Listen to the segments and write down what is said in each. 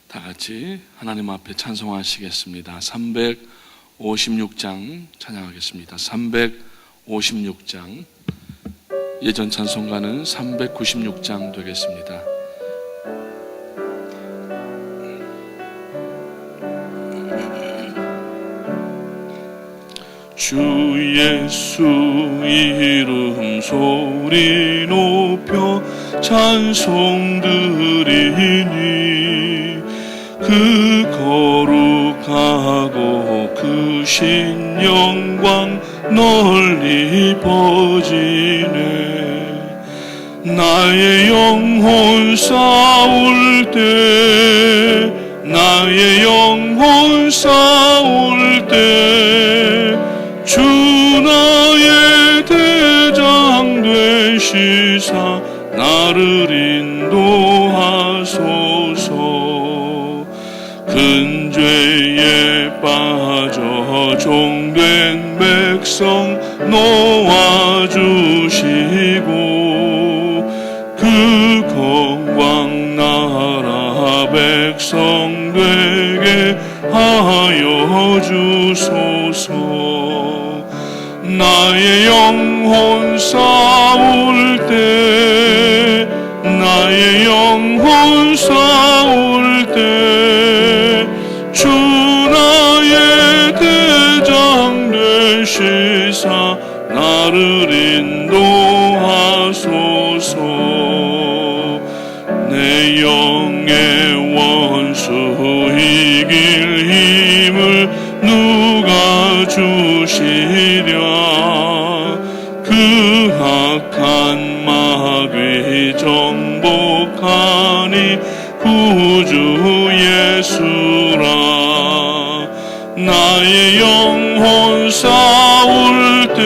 다 같이 하나님 앞에 찬송하시겠습니다. 356장 찬양하겠습니다. 356장, 예전 찬송가는 396장 되겠습니다. 주 예수 이름 소리 높여 찬송 드리니 그 거룩하고 크신 영광 널리 퍼지네. 나의 영혼 싸울 때, 나의 영혼 싸울 때 주 나의 대장 되시사 나를 인도하소서. 큰 죄에 빠져 종된 백성 놓아주시고 그 건강 나라 백성 되게 하여 주소서. 나의 영혼 싸울 때, 나의 영혼 싸울 때 주 나의 대장 되시사 나를 인도하소서. 내 영의 원수 이길 힘을 누가 주시랴. 그 악한 마귀 정복하니 구주 예수라. 나의 영혼 싸울 때,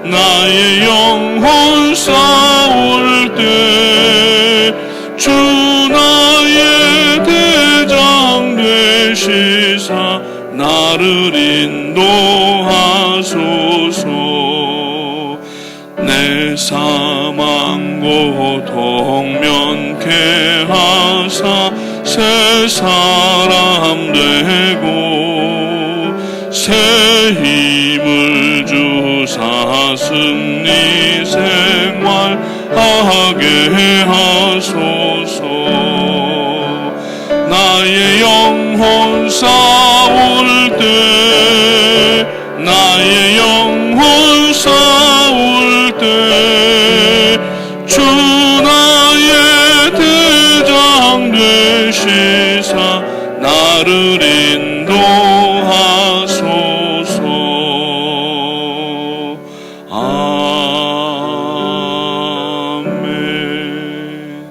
나의 영혼 싸울 때 주 나의 대장 되시사 나를 인도하소서. 내 사망 고통 면케 하사 새 사람 되고 새 힘을 주사 승리 생활하게 하소서. 나의 영혼 싸울 때, 나의 영혼 싸울 때 주 나의 대장 되시사 나를 인도하소서. 아멘.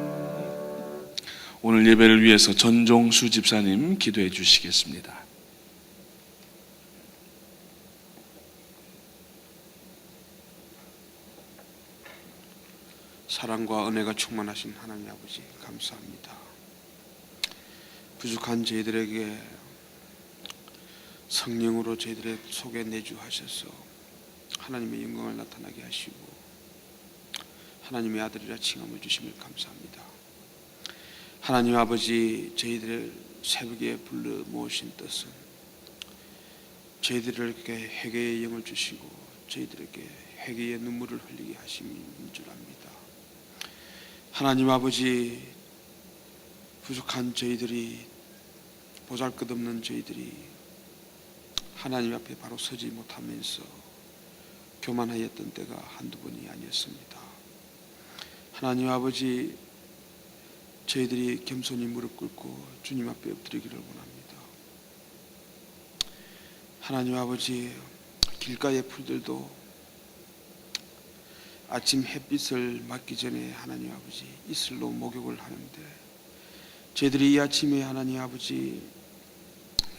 오늘 예배를 위해서 전종수 집사님 기도해 주시겠습니다. 사랑과 은혜가 충만하신 하나님 아버지 감사합니다. 부족한 저희들에게 성령으로 저희들의 속에 내주하셔서 하나님의 영광을 나타나게 하시고 하나님의 아들이라 칭함을 주심을 감사합니다. 하나님 아버지, 저희들을 새벽에 불러 모으신 뜻은 저희들에게 회개의 영을 주시고 저희들에게 회개의 눈물을 흘리게 하심인 줄 압니다. 하나님 아버지, 부족한 저희들이, 보잘것없는 저희들이 하나님 앞에 바로 서지 못하면서 교만하였던 때가 한두 번이 아니었습니다. 하나님 아버지, 저희들이 겸손히 무릎 꿇고 주님 앞에 엎드리기를 원합니다. 하나님 아버지, 길가의 풀들도 아침 햇빛을 맞기 전에 하나님 아버지 이슬로 목욕을 하는데 저희들이 이 아침에 하나님 아버지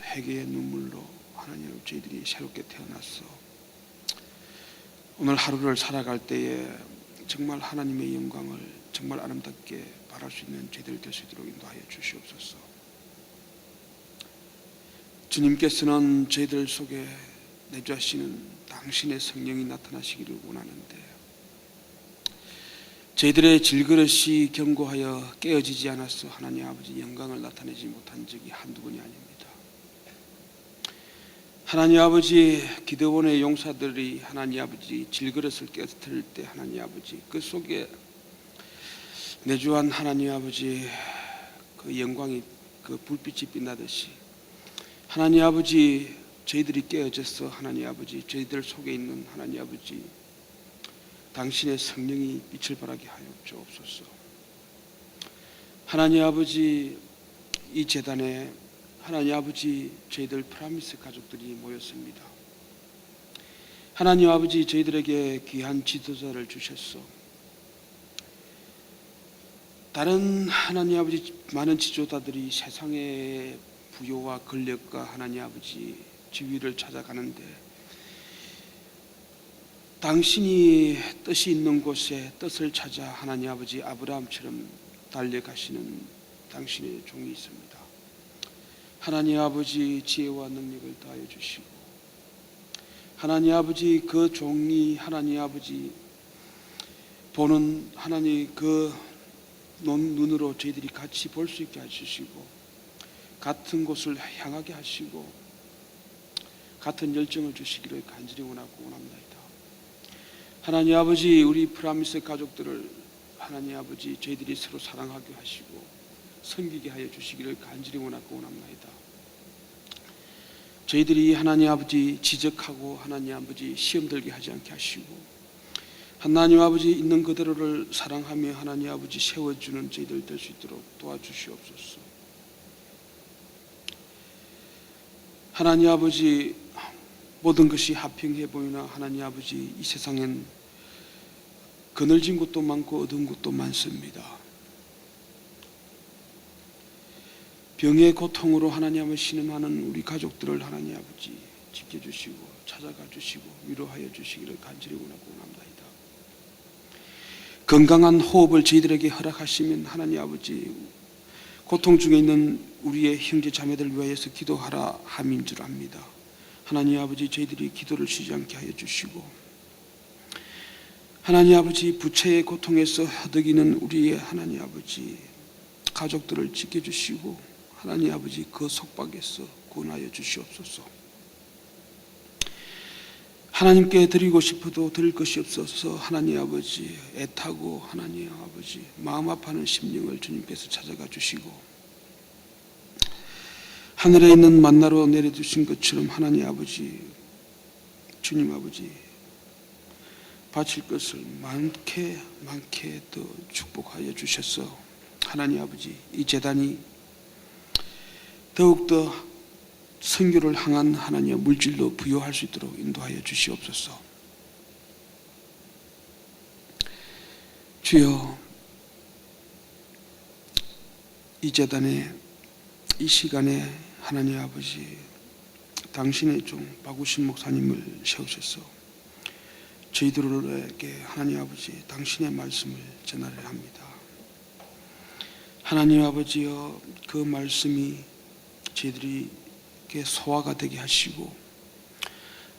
회개의 눈물로 하나님 아버지 저희들이 새롭게 태어났어 오늘 하루를 살아갈 때에 정말 하나님의 영광을 정말 아름답게 바랄 수 있는 저희들 될 수 있도록 인도하여 주시옵소서. 주님께서는 저희들 속에 내주하시는 당신의 성령이 나타나시기를 원하는데 저희들의 질그릇이 견고하여 깨어지지 않아서 하나님 아버지 영광을 나타내지 못한 적이 한두 번이 아닙니다. 하나님 아버지, 기드온의 용사들이 하나님 아버지 질그릇을 깨뜨릴 때 하나님 아버지 그 속에 내주한 하나님 아버지 그 영광이 그 불빛이 빛나듯이 하나님 아버지 저희들이 깨어져서 하나님 아버지 저희들 속에 있는 하나님 아버지 당신의 성령이 빛을 발하게 하여 주옵소서. 하나님 아버지, 이 제단에 하나님 아버지 저희들 프라미스 가족들이 모였습니다. 하나님 아버지 저희들에게 귀한 지도자를 주셨소. 다른 하나님 아버지 많은 지도자들이 세상의 부요와 권력과 하나님 아버지 지위를 찾아가는데 당신이 뜻이 있는 곳에 뜻을 찾아 하나님 아버지 아브라함처럼 달려가시는 당신의 종이 있습니다. 하나님 아버지 지혜와 능력을 다하여 주시고 하나님 아버지 그 종이 하나님 아버지 보는 하나님 그 눈으로 저희들이 같이 볼 수 있게 해주시고 같은 곳을 향하게 하시고 같은 열정을 주시기를 간절히 원하고 원합니다. 하나님 아버지 우리 프라미스 가족들을 하나님 아버지 저희들이 서로 사랑하게 하시고 섬기게 하여 주시기를 간절히 원하고 원합니다. 저희들이 하나님 아버지 지적하고 하나님 아버지 시험 들게 하지 않게 하시고 하나님 아버지 있는 그대로를 사랑하며 하나님 아버지 세워주는 저희들 될 수 있도록 도와주시옵소서. 하나님 아버지 모든 것이 화평해 보이나 하나님 아버지 이 세상엔 그늘진 곳도 많고 어두운 곳도 많습니다. 병의 고통으로 하나님을 신음하는 우리 가족들을 하나님 아버지 지켜주시고 찾아가 주시고 위로하여 주시기를 간절히 원하고 원합니다. 건강한 호흡을 저희들에게 허락하시면 하나님 아버지 고통 중에 있는 우리의 형제 자매들을 위하여서 기도하라 함인 줄 압니다. 하나님 아버지 저희들이 기도를 쉬지 않게 하여 주시고 하나님 아버지 부채의 고통에서 허덕이는 우리의 하나님 아버지 가족들을 지켜주시고 하나님 아버지 그 속박에서 구원하여 주시옵소서. 하나님께 드리고 싶어도 드릴 것이 없어서 하나님 아버지 애타고 하나님 아버지 마음 아파하는 심령을 주님께서 찾아가 주시고 하늘에 있는 만나로 내려주신 것처럼 하나님 아버지 주님 아버지 바칠 것을 많게 더 축복하여 주셔서 하나님 아버지 이 제단이 더욱더 선교를 향한 하나님의 물질로 부여할 수 있도록 인도하여 주시옵소서. 주여 이 제단에 이 시간에 하나님 아버지 당신의 종 박우신 목사님을 세우셔서 저희들에게 하나님 아버지 당신의 말씀을 전하려 합니다. 하나님 아버지여 그 말씀이 저희들이 소화가 되게 하시고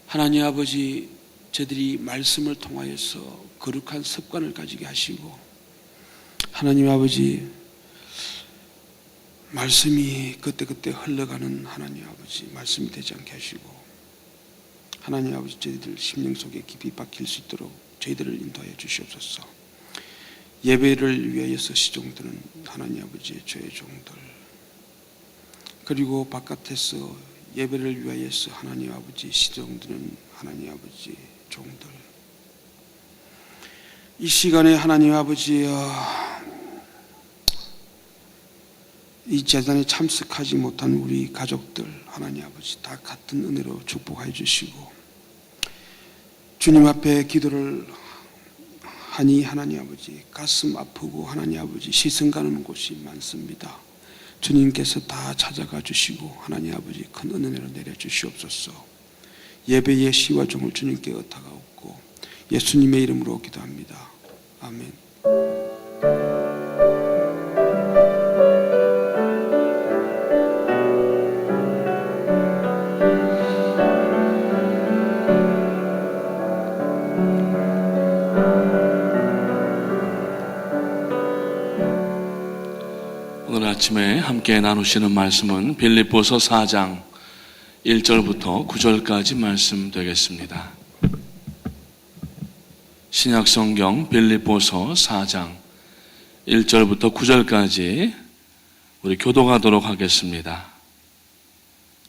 하나님 아버지 저희들이 말씀을 통하여서 거룩한 습관을 가지게 하시고 하나님 아버지 말씀이 그때그때 흘러가는 하나님 아버지 말씀이 되지 않게 하시고 하나님 아버지 저희들 심령 속에 깊이 박힐 수 있도록 저희들을 인도하여 주시옵소서. 예배를 위하여서 시종드는 하나님 아버지의 저의 종들 그리고 바깥에서 예배를 위하여서 하나님 아버지 시종드는 하나님 아버지 종들 이 시간에 하나님 아버지 이 제단에 참석하지 못한 우리 가족들 하나님 아버지 다 같은 은혜로 축복하여 주시고 주님 앞에 기도를 하니 하나님 아버지 가슴 아프고 하나님 아버지 시선 가는 곳이 많습니다. 주님께서 다 찾아가 주시고 하나님 아버지 큰 은혜를 내려 주시옵소서. 예배의 시와 종을 주님께 의탁하옵고 예수님의 이름으로 기도합니다. 아멘. 함께 나누시는 말씀은 빌립보서 4장 1절부터 9절까지 말씀 되겠습니다. 신약성경 빌립보서 4장 1절부터 9절까지 우리 교독하도록 하겠습니다.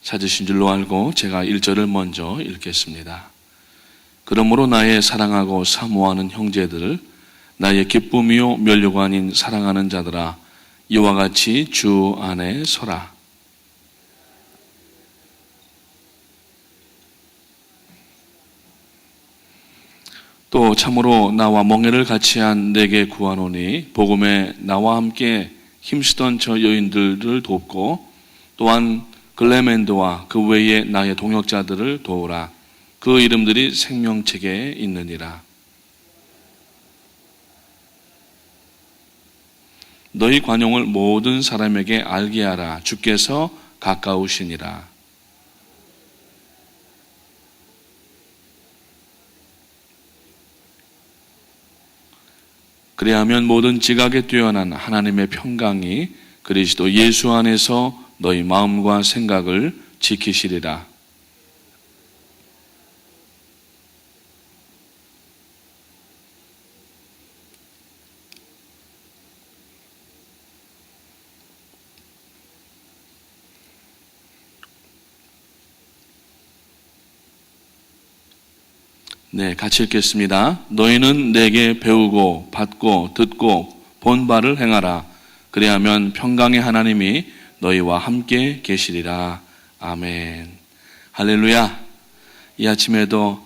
찾으신 줄로 알고 제가 1절을 먼저 읽겠습니다. 그러므로 나의 사랑하고 사모하는 형제들을 나의 기쁨이요 면류가 아닌 사랑하는 자들아, 이와 같이 주 안에 서라. 또 참으로 나와 멍에를 같이 한 내게 구하노니 복음에 나와 함께 힘쓰던 저 여인들을 돕고 또한 글레멘도와 그 외에 나의 동역자들을 도우라. 그 이름들이 생명책에 있느니라. 너희 관용을 모든 사람에게 알게 하라. 주께서 가까우시니라. 그리하면 모든 지각에 뛰어난 하나님의 평강이 그리스도 예수 안에서 너희 마음과 생각을 지키시리라. 네, 같이 읽겠습니다. 너희는 내게 배우고 받고 듣고 본 바를 행하라. 그리하면 평강의 하나님이 너희와 함께 계시리라. 아멘. 할렐루야. 이 아침에도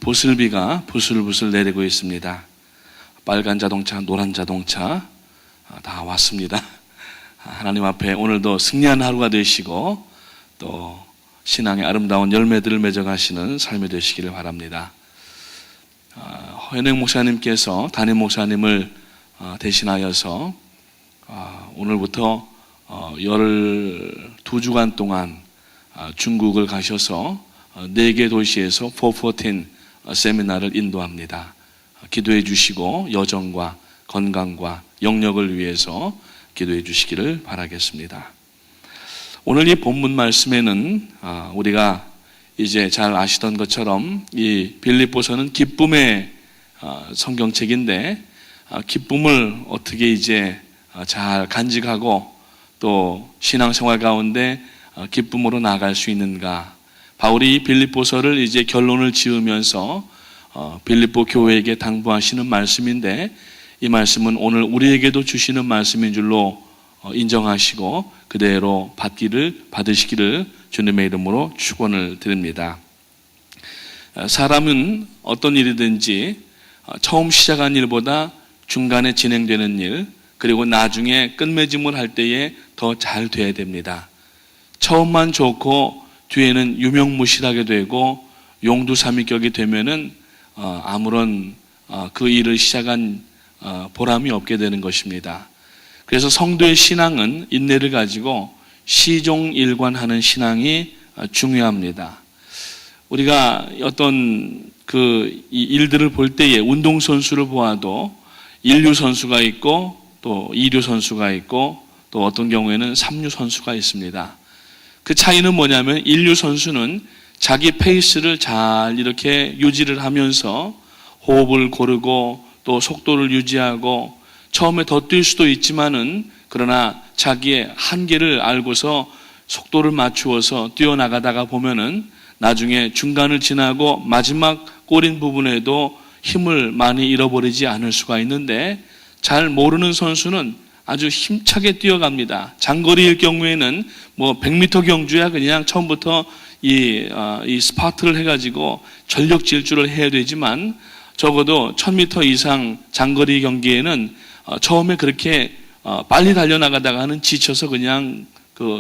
보슬비가 부슬부슬 내리고 있습니다. 빨간 자동차, 노란 자동차 다 왔습니다. 하나님 앞에 오늘도 승리하는 하루가 되시고 또 신앙의 아름다운 열매들을 맺어가시는 삶이 되시기를 바랍니다. 허연행 목사님께서 담임 목사님을 대신하여서 오늘부터 12주간 동안 중국을 가셔서 4개 도시에서 414 세미나를 인도합니다. 기도해 주시고 여정과 건강과 영역을 위해서 기도해 주시기를 바라겠습니다. 오늘 이 본문 말씀에는 우리가 이제 잘 아시던 것처럼 이 빌립보서는 기쁨의 성경책인데 기쁨을 어떻게 이제 잘 간직하고 또 신앙생활 가운데 기쁨으로 나아갈 수 있는가. 바울이 이 빌립보서를 이제 결론을 지으면서 빌립보 교회에게 당부하시는 말씀인데 이 말씀은 오늘 우리에게도 주시는 말씀인 줄로 인정하시고 그대로 받으시기를 주님의 이름으로 축원을 드립니다. 사람은 어떤 일이든지 처음 시작한 일보다 중간에 진행되는 일 그리고 나중에 끝맺음을 할 때에 더 잘 돼야 됩니다. 처음만 좋고 뒤에는 유명무실하게 되고 용두사미격이 되면은 아무런 그 일을 시작한 보람이 없게 되는 것입니다. 그래서 성도의 신앙은 인내를 가지고 시종일관하는 신앙이 중요합니다. 우리가 어떤 이 일들을 볼 때에 운동선수를 보아도 인류선수가 있고 또 이류선수가 있고 또 어떤 경우에는 삼류선수가 있습니다. 그 차이는 뭐냐면 인류선수는 자기 페이스를 잘 이렇게 유지를 하면서 호흡을 고르고 또 속도를 유지하고 처음에 더 뛸 수도 있지만은 그러나 자기의 한계를 알고서 속도를 맞추어서 뛰어나가다가 보면은 나중에 중간을 지나고 마지막 꼬린 부분에도 힘을 많이 잃어버리지 않을 수가 있는데 잘 모르는 선수는 아주 힘차게 뛰어갑니다. 장거리일 경우에는 뭐 100m 경주야 그냥 처음부터 이 스파트를 해가지고 전력 질주를 해야 되지만 적어도 1000m 이상 장거리 경기에는 처음에 그렇게 빨리 달려나가다가는 지쳐서 그냥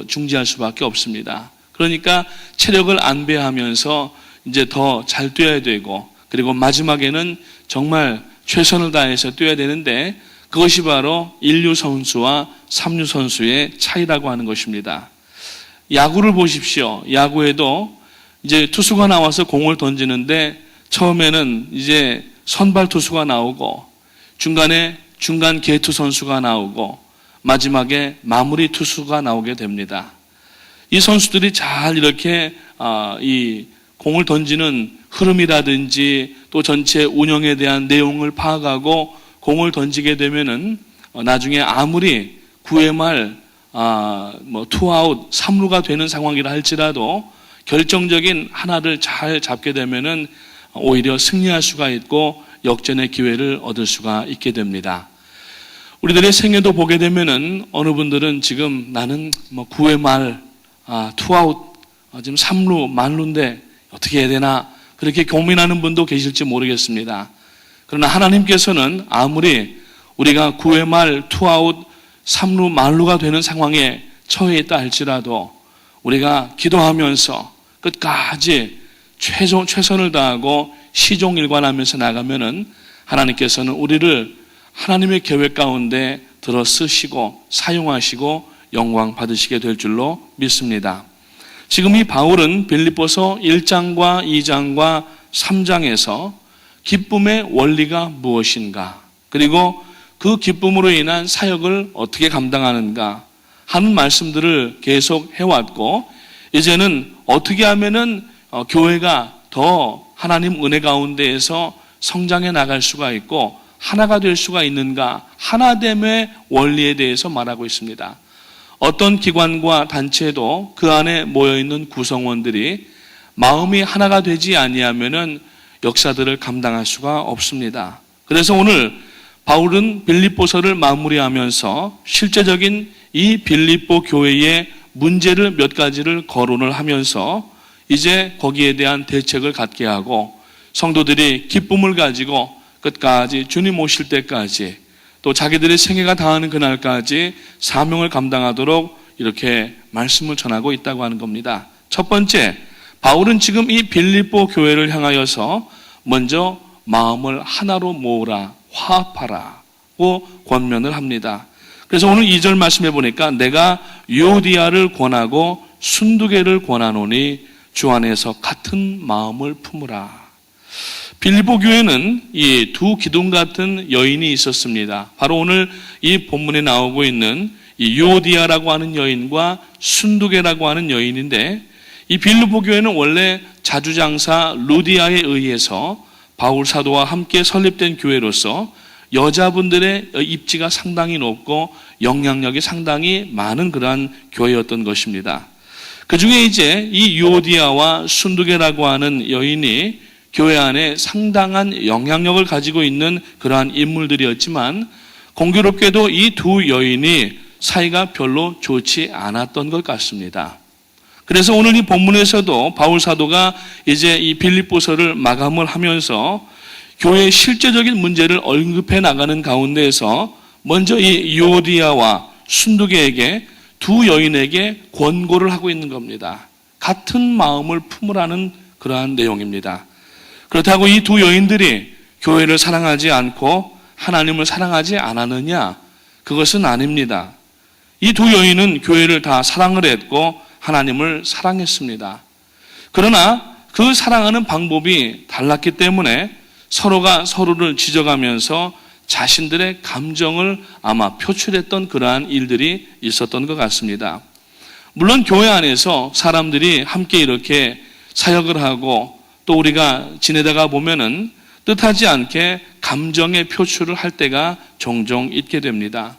중지할 수밖에 없습니다. 그러니까 체력을 안배하면서 이제 더 잘 뛰어야 되고 그리고 마지막에는 정말 최선을 다해서 뛰어야 되는데 그것이 바로 인류 선수와 삼류 선수의 차이라고 하는 것입니다. 야구를 보십시오. 야구에도 이제 투수가 나와서 공을 던지는데 처음에는 이제 선발 투수가 나오고 중간에 중간 개투 선수가 나오고 마지막에 마무리 투수가 나오게 됩니다. 이 선수들이 잘 이렇게 이 공을 던지는 흐름이라든지 또 전체 운영에 대한 내용을 파악하고 공을 던지게 되면은 나중에 아무리 9회 말 투아웃 3루가 되는 상황이라 할지라도 결정적인 하나를 잘 잡게 되면은 오히려 승리할 수가 있고 역전의 기회를 얻을 수가 있게 됩니다. 우리들의 생애도 보게 되면은 어느 분들은 지금 나는 9회 말 투아웃 지금 3루 만루인데 어떻게 해야 되나 그렇게 고민하는 분도 계실지 모르겠습니다. 그러나 하나님께서는 아무리 우리가 9회 말 투아웃 3루 만루가 되는 상황에 처해 있다 할지라도 우리가 기도하면서 끝까지 최선을 다하고 시종일관하면서 나가면은 하나님께서는 우리를 하나님의 계획 가운데 들어 쓰시고 사용하시고 영광 받으시게 될 줄로 믿습니다. 지금 이 바울은 빌립보서 1장과 2장과 3장에서 기쁨의 원리가 무엇인가, 그리고 그 기쁨으로 인한 사역을 어떻게 감당하는가 하는 말씀들을 계속 해왔고, 이제는 어떻게 하면은 교회가 더 하나님 은혜 가운데에서 성장해 나갈 수가 있고 하나가 될 수가 있는가, 하나됨의 원리에 대해서 말하고 있습니다. 어떤 기관과 단체도 그 안에 모여있는 구성원들이 마음이 하나가 되지 아니하면은 역사들을 감당할 수가 없습니다. 그래서 오늘 바울은 빌립보서를 마무리하면서 실제적인 이 빌립보 교회의 문제를 몇 가지를 거론을 하면서 이제 거기에 대한 대책을 갖게 하고 성도들이 기쁨을 가지고 끝까지 주님 오실 때까지 또 자기들의 생애가 다하는 그날까지 사명을 감당하도록 이렇게 말씀을 전하고 있다고 하는 겁니다. 첫 번째, 바울은 지금 이 빌립보 교회를 향하여서 먼저 마음을 하나로 모으라, 화합하라고 권면을 합니다. 그래서 오늘 2절 말씀해 보니까 내가 유오디아를 권하고 순두개를 권하노니 주 안에서 같은 마음을 품으라. 빌립보 교회는 이 두 기둥 같은 여인이 있었습니다. 바로 오늘 이 본문에 나오고 있는 이 유오디아라고 하는 여인과 순두개라고 하는 여인인데, 이 빌립보 교회는 원래 자주장사 루디아에 의해서 바울 사도와 함께 설립된 교회로서 여자분들의 입지가 상당히 높고 영향력이 상당히 많은 그러한 교회였던 것입니다. 그 중에 이제 이 유오디아와 순두개라고 하는 여인이 교회 안에 상당한 영향력을 가지고 있는 그러한 인물들이었지만, 공교롭게도 이 두 여인이 사이가 별로 좋지 않았던 것 같습니다. 그래서 오늘 이 본문에서도 바울 사도가 이제 이 빌립보서를 마감을 하면서 교회의 실제적인 문제를 언급해 나가는 가운데에서 먼저 이 유오디아와 순두개에게, 두 여인에게 권고를 하고 있는 겁니다. 같은 마음을 품으라는 그러한 내용입니다. 그렇다고 이 두 여인들이 교회를 사랑하지 않고 하나님을 사랑하지 않았느냐? 그것은 아닙니다. 이 두 여인은 교회를 다 사랑을 했고 하나님을 사랑했습니다. 그러나 그 사랑하는 방법이 달랐기 때문에 서로가 서로를 지적하면서 자신들의 감정을 아마 표출했던 그러한 일들이 있었던 것 같습니다. 물론 교회 안에서 사람들이 함께 이렇게 사역을 하고 또 우리가 지내다가 보면은 뜻하지 않게 감정의 표출을 할 때가 종종 있게 됩니다.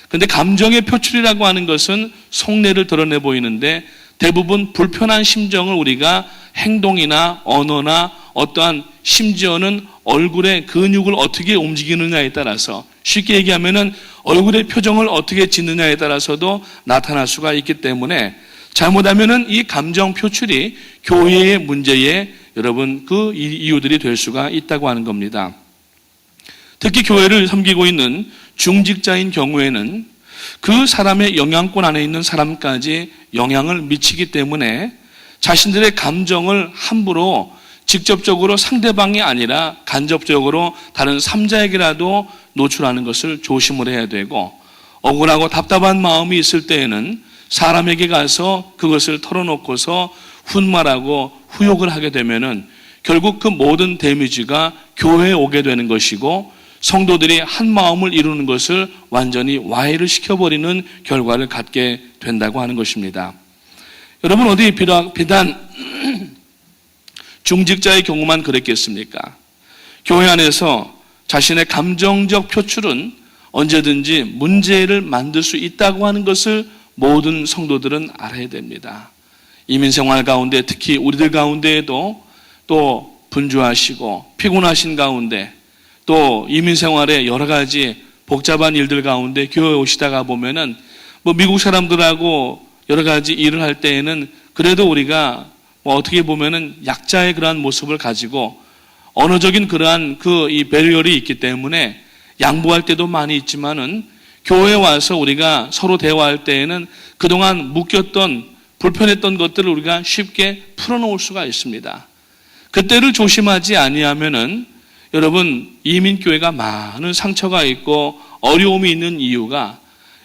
그런데 감정의 표출이라고 하는 것은 속내를 드러내 보이는데, 대부분 불편한 심정을 우리가 행동이나 언어나 어떠한, 심지어는 얼굴의 근육을 어떻게 움직이느냐에 따라서, 쉽게 얘기하면은 얼굴의 표정을 어떻게 짓느냐에 따라서도 나타날 수가 있기 때문에, 잘못하면은 이 감정 표출이 교회의 문제에 여러분 그 이유들이 될 수가 있다고 하는 겁니다. 특히 교회를 섬기고 있는 중직자인 경우에는 그 사람의 영향권 안에 있는 사람까지 영향을 미치기 때문에 자신들의 감정을 함부로 직접적으로 상대방이 아니라 간접적으로 다른 3자에게라도 노출하는 것을 조심을 해야 되고, 억울하고 답답한 마음이 있을 때에는 사람에게 가서 그것을 털어놓고서 훈말하고 후욕을 하게 되면은 결국 그 모든 데미지가 교회에 오게 되는 것이고, 성도들이 한 마음을 이루는 것을 완전히 와해를 시켜버리는 결과를 갖게 된다고 하는 것입니다. 여러분, 어디 비단 중직자의 경우만 그랬겠습니까? 교회 안에서 자신의 감정적 표출은 언제든지 문제를 만들 수 있다고 하는 것을 모든 성도들은 알아야 됩니다. 이민생활 가운데, 특히 우리들 가운데에도 또 분주하시고 피곤하신 가운데, 또 이민생활의 여러 가지 복잡한 일들 가운데 교회에 오시다가 보면은 미국 사람들하고 여러 가지 일을 할 때에는 그래도 우리가 어떻게 보면은 약자의 그러한 모습을 가지고 언어적인 그러한 이 배리얼이 있기 때문에 양보할 때도 많이 있지만은 교회에 와서 우리가 서로 대화할 때에는 그동안 묶였던 불편했던 것들을 우리가 쉽게 풀어놓을 수가 있습니다. 그때를 조심하지 아니하면은 여러분, 이민교회가 많은 상처가 있고 어려움이 있는 이유가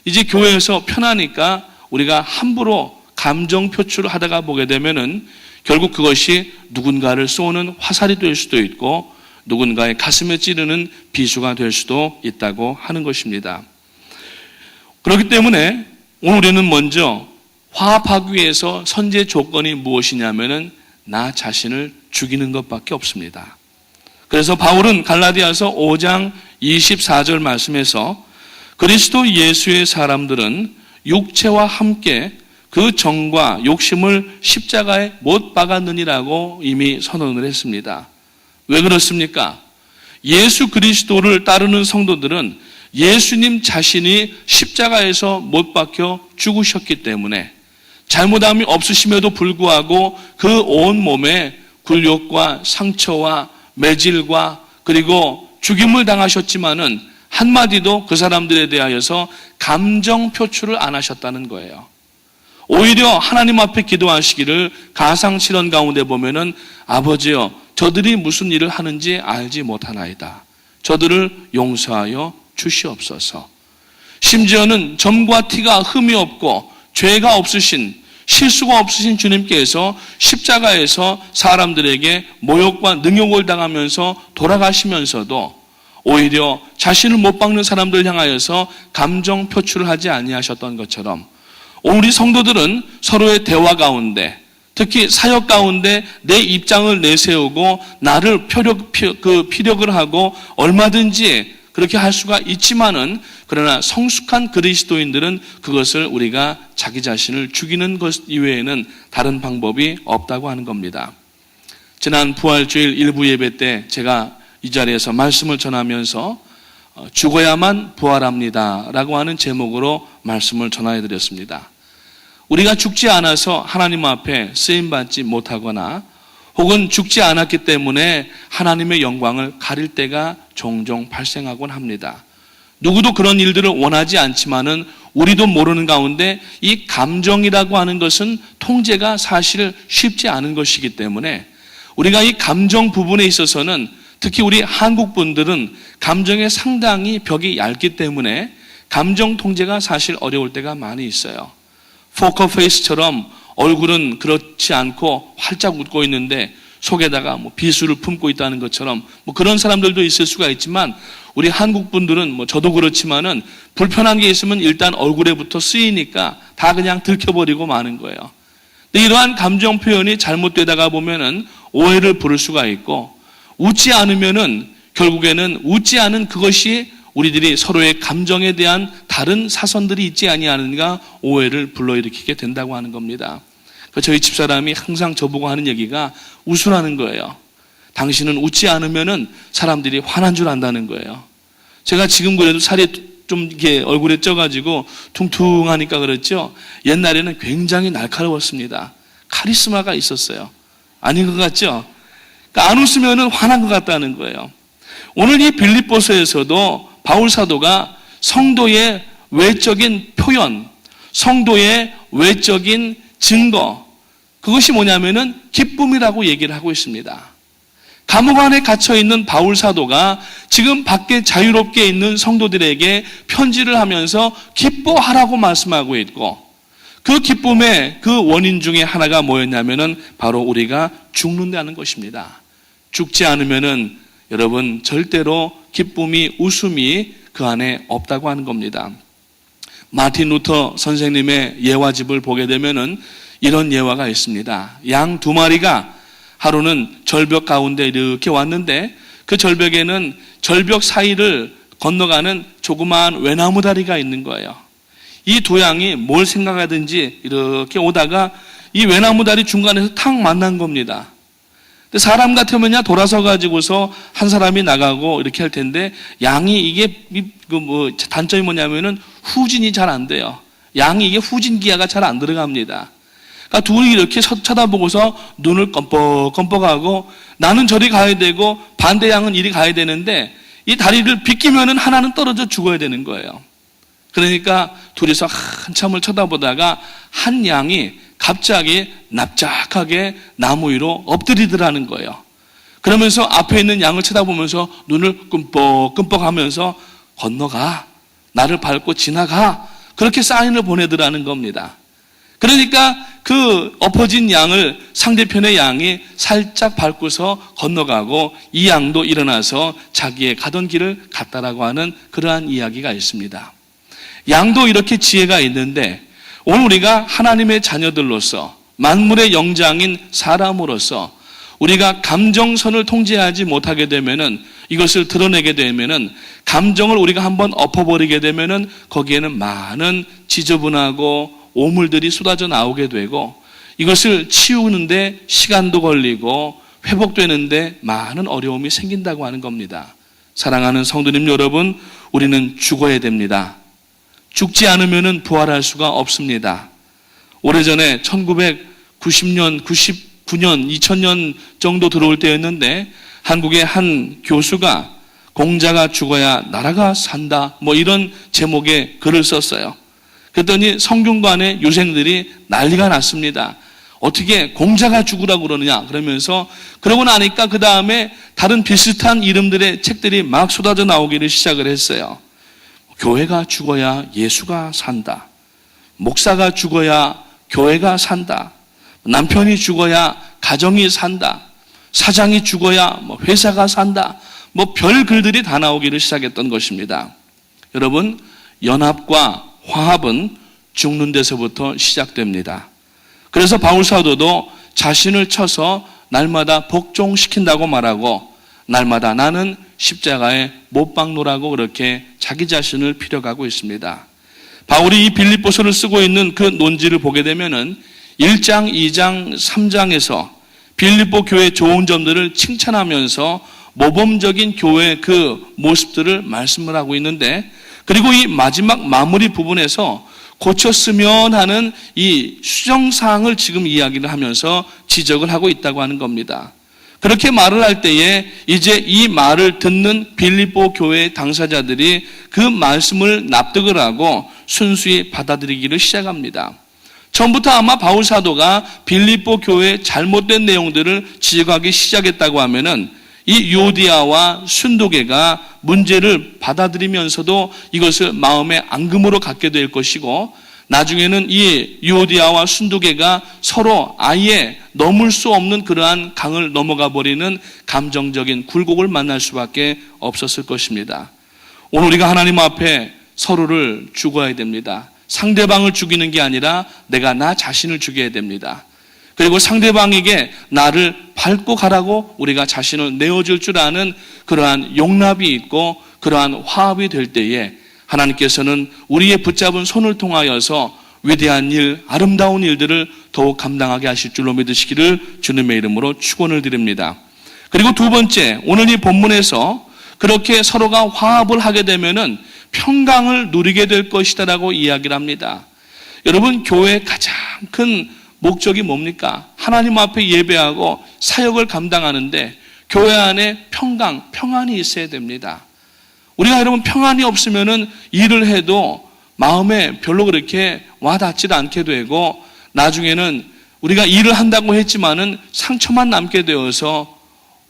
이제 교회에서 편하니까 우리가 함부로 감정 표출을 하다가 보게 되면은 결국 그것이 누군가를 쏘는 화살이 될 수도 있고 누군가의 가슴에 찌르는 비수가 될 수도 있다고 하는 것입니다. 그렇기 때문에 오늘 우리는 먼저 화합하기 위해서 선제 조건이 무엇이냐면은 나 자신을 죽이는 것밖에 없습니다. 그래서 바울은 갈라디아서 5장 24절 말씀에서 그리스도 예수의 사람들은 육체와 함께 그 정과 욕심을 십자가에 못 박았느니라고 이미 선언을 했습니다. 왜 그렇습니까? 예수 그리스도를 따르는 성도들은 예수님 자신이 십자가에서 못 박혀 죽으셨기 때문에 잘못함이 없으심에도 불구하고 그 온 몸에 굴욕과 상처와 매질과 그리고 죽임을 당하셨지만은 한마디도 그 사람들에 대하여서 감정 표출을 안 하셨다는 거예요. 오히려 하나님 앞에 기도하시기를 가상실현 가운데 보면은 아버지여 저들이 무슨 일을 하는지 알지 못하나이다. 저들을 용서하여 주시옵소서. 심지어는 점과 티가 흠이 없고 죄가 없으신 실수가 없으신 주님께서 십자가에서 사람들에게 모욕과 능욕을 당하면서 돌아가시면서도 오히려 자신을 못 박는 사람들 향하여서 감정 표출을 하지 아니하셨던 것처럼 우리 성도들은 서로의 대화 가운데 특히 사역 가운데 내 입장을 내세우고 나를 피력을 하고 얼마든지 그렇게 할 수가 있지만은 그러나 성숙한 그리스도인들은 그것을 우리가 자기 자신을 죽이는 것 이외에는 다른 방법이 없다고 하는 겁니다. 지난 부활주일 일부 예배 때 제가 이 자리에서 말씀을 전하면서 죽어야만 부활합니다 라고 하는 제목으로 말씀을 전해드렸습니다. 우리가 죽지 않아서 하나님 앞에 쓰임받지 못하거나 혹은 죽지 않았기 때문에 하나님의 영광을 가릴 때가 종종 발생하곤 합니다. 누구도 그런 일들을 원하지 않지만은 우리도 모르는 가운데 이 감정이라고 하는 것은 통제가 사실 쉽지 않은 것이기 때문에 우리가 이 감정 부분에 있어서는 특히 우리 한국 분들은 감정에 상당히 벽이 얇기 때문에 감정 통제가 사실 어려울 때가 많이 있어요. 포커페이스처럼 얼굴은 그렇지 않고 활짝 웃고 있는데 속에다가 비수를 품고 있다는 것처럼 그런 사람들도 있을 수가 있지만 우리 한국 분들은 저도 그렇지만은 불편한 게 있으면 일단 얼굴에부터 쓰이니까 다 그냥 들켜버리고 마는 거예요. 근데 이러한 감정 표현이 잘못되다가 보면은 오해를 부를 수가 있고 웃지 않으면은 결국에는 웃지 않은 그것이 우리들이 서로의 감정에 대한 다른 사선들이 있지 아니하는가 오해를 불러일으키게 된다고 하는 겁니다. 저희 집사람이 항상 저보고 하는 얘기가 웃으라는 거예요. 당신은 웃지 않으면은 사람들이 화난 줄 안다는 거예요. 제가 지금 그래도 살이 좀 이렇게 얼굴에 쪄가지고 퉁퉁하니까 그렇죠. 옛날에는 굉장히 날카로웠습니다. 카리스마가 있었어요. 아닌 것 같죠? 그러니까 안 웃으면은 화난 것 같다는 거예요. 오늘 이 빌립보서에서도 바울 사도가 성도의 외적인 표현, 성도의 외적인 증거, 그것이 뭐냐면은 기쁨이라고 얘기를 하고 있습니다. 감옥 안에 갇혀있는 바울 사도가 지금 밖에 자유롭게 있는 성도들에게 편지를 하면서 기뻐하라고 말씀하고 있고 그 기쁨의 그 원인 중에 하나가 뭐였냐면은 바로 우리가 죽는다는 것입니다. 죽지 않으면은 여러분, 절대로 기쁨이, 웃음이 그 안에 없다고 하는 겁니다. 마틴 루터 선생님의 예화집을 보게 되면은 이런 예화가 있습니다. 양 2마리가 하루는 절벽 가운데 이렇게 왔는데 그 절벽에는 절벽 사이를 건너가는 조그마한 외나무 다리가 있는 거예요. 이 2양이 뭘 생각하든지 이렇게 오다가 이 외나무 다리 중간에서 탁 만난 겁니다. 근데 사람 같으면야 돌아서 가지고서 한 사람이 나가고 이렇게 할 텐데 양이 이게 단점이 뭐냐면은 후진이 잘 안 돼요. 양이 이게 후진 기하가 잘 안 들어갑니다. 그러니까 둘이 이렇게 쳐다보고서 눈을 껌뻑껌뻑하고 나는 저리 가야 되고 반대 양은 이리 가야 되는데 이 다리를 비끼면은 하나는 떨어져 죽어야 되는 거예요. 그러니까 둘이서 한참을 쳐다보다가 한 양이 갑자기 납작하게 나무 위로 엎드리더라는 거예요. 그러면서 앞에 있는 양을 쳐다보면서 눈을 끔뻑끔뻑 하면서 건너가, 나를 밟고 지나가, 그렇게 사인을 보내더라는 겁니다. 그러니까 그 엎어진 양을 상대편의 양이 살짝 밟고서 건너가고 이 양도 일어나서 자기의 가던 길을 갔다라고 하는 그러한 이야기가 있습니다. 양도 이렇게 지혜가 있는데 오늘 우리가 하나님의 자녀들로서 만물의 영장인 사람으로서 우리가 감정선을 통제하지 못하게 되면은 이것을 드러내게 되면은 감정을 우리가 한번 엎어버리게 되면은 거기에는 많은 지저분하고 오물들이 쏟아져 나오게 되고 이것을 치우는데 시간도 걸리고 회복되는데 많은 어려움이 생긴다고 하는 겁니다. 사랑하는 성도님 여러분, 우리는 죽어야 됩니다. 죽지 않으면 부활할 수가 없습니다. 오래전에 1990년, 99년, 2000년 정도 들어올 때였는데 한국의 한 교수가 공자가 죽어야 나라가 산다 이런 제목의 글을 썼어요. 그랬더니 성균관의 유생들이 난리가 났습니다. 어떻게 공자가 죽으라고 그러느냐 그러면서 그러고 나니까 그 다음에 다른 비슷한 이름들의 책들이 막 쏟아져 나오기를 시작을 했어요. 교회가 죽어야 예수가 산다. 목사가 죽어야 교회가 산다. 남편이 죽어야 가정이 산다. 사장이 죽어야 회사가 산다. 별 글들이 다 나오기를 시작했던 것입니다. 여러분, 연합과 화합은 죽는 데서부터 시작됩니다. 그래서 바울사도도 자신을 쳐서 날마다 복종시킨다고 말하고 날마다 나는 십자가에 못 박노라고 그렇게 자기 자신을 피력하고 있습니다. 바울이 이 빌립보서를 쓰고 있는 그 논지를 보게 되면은 1장, 2장, 3장에서 빌립보 교회의 좋은 점들을 칭찬하면서 모범적인 교회의 그 모습들을 말씀을 하고 있는데 그리고 이 마지막 마무리 부분에서 고쳤으면 하는 이 수정사항을 지금 이야기를 하면서 지적을 하고 있다고 하는 겁니다. 그렇게 말을 할 때에 이제 이 말을 듣는 빌립보 교회의 당사자들이 그 말씀을 납득을 하고 순수히 받아들이기를 시작합니다. 처음부터 아마 바울 사도가 빌립보 교회의 잘못된 내용들을 지적하기 시작했다고 하면은 이 유오디아와 순도계가 문제를 받아들이면서도 이것을 마음의 앙금으로 갖게 될 것이고 나중에는 이 유오디아와 순도계가 서로 아예 넘을 수 없는 그러한 강을 넘어가 버리는 감정적인 굴곡을 만날 수밖에 없었을 것입니다. 오늘 우리가 하나님 앞에 서로를 죽어야 됩니다. 상대방을 죽이는 게 아니라 내가 나 자신을 죽여야 됩니다. 그리고 상대방에게 나를 밟고 가라고 우리가 자신을 내어줄 줄 아는 그러한 용납이 있고 그러한 화합이 될 때에 하나님께서는 우리의 붙잡은 손을 통하여서 위대한 일, 아름다운 일들을 더욱 감당하게 하실 줄로 믿으시기를 주님의 이름으로 축원을 드립니다. 그리고 두 번째, 오늘 이 본문에서 그렇게 서로가 화합을 하게 되면은 평강을 누리게 될 것이다라고 이야기를 합니다. 여러분, 교회의 가장 큰 목적이 뭡니까? 하나님 앞에 예배하고 사역을 감당하는데 교회 안에 평안이 있어야 됩니다. 우리가 여러분 평안이 없으면은 일을 해도 마음에 별로 그렇게 와닿지 않게 되고 나중에는 우리가 일을 한다고 했지만은 상처만 남게 되어서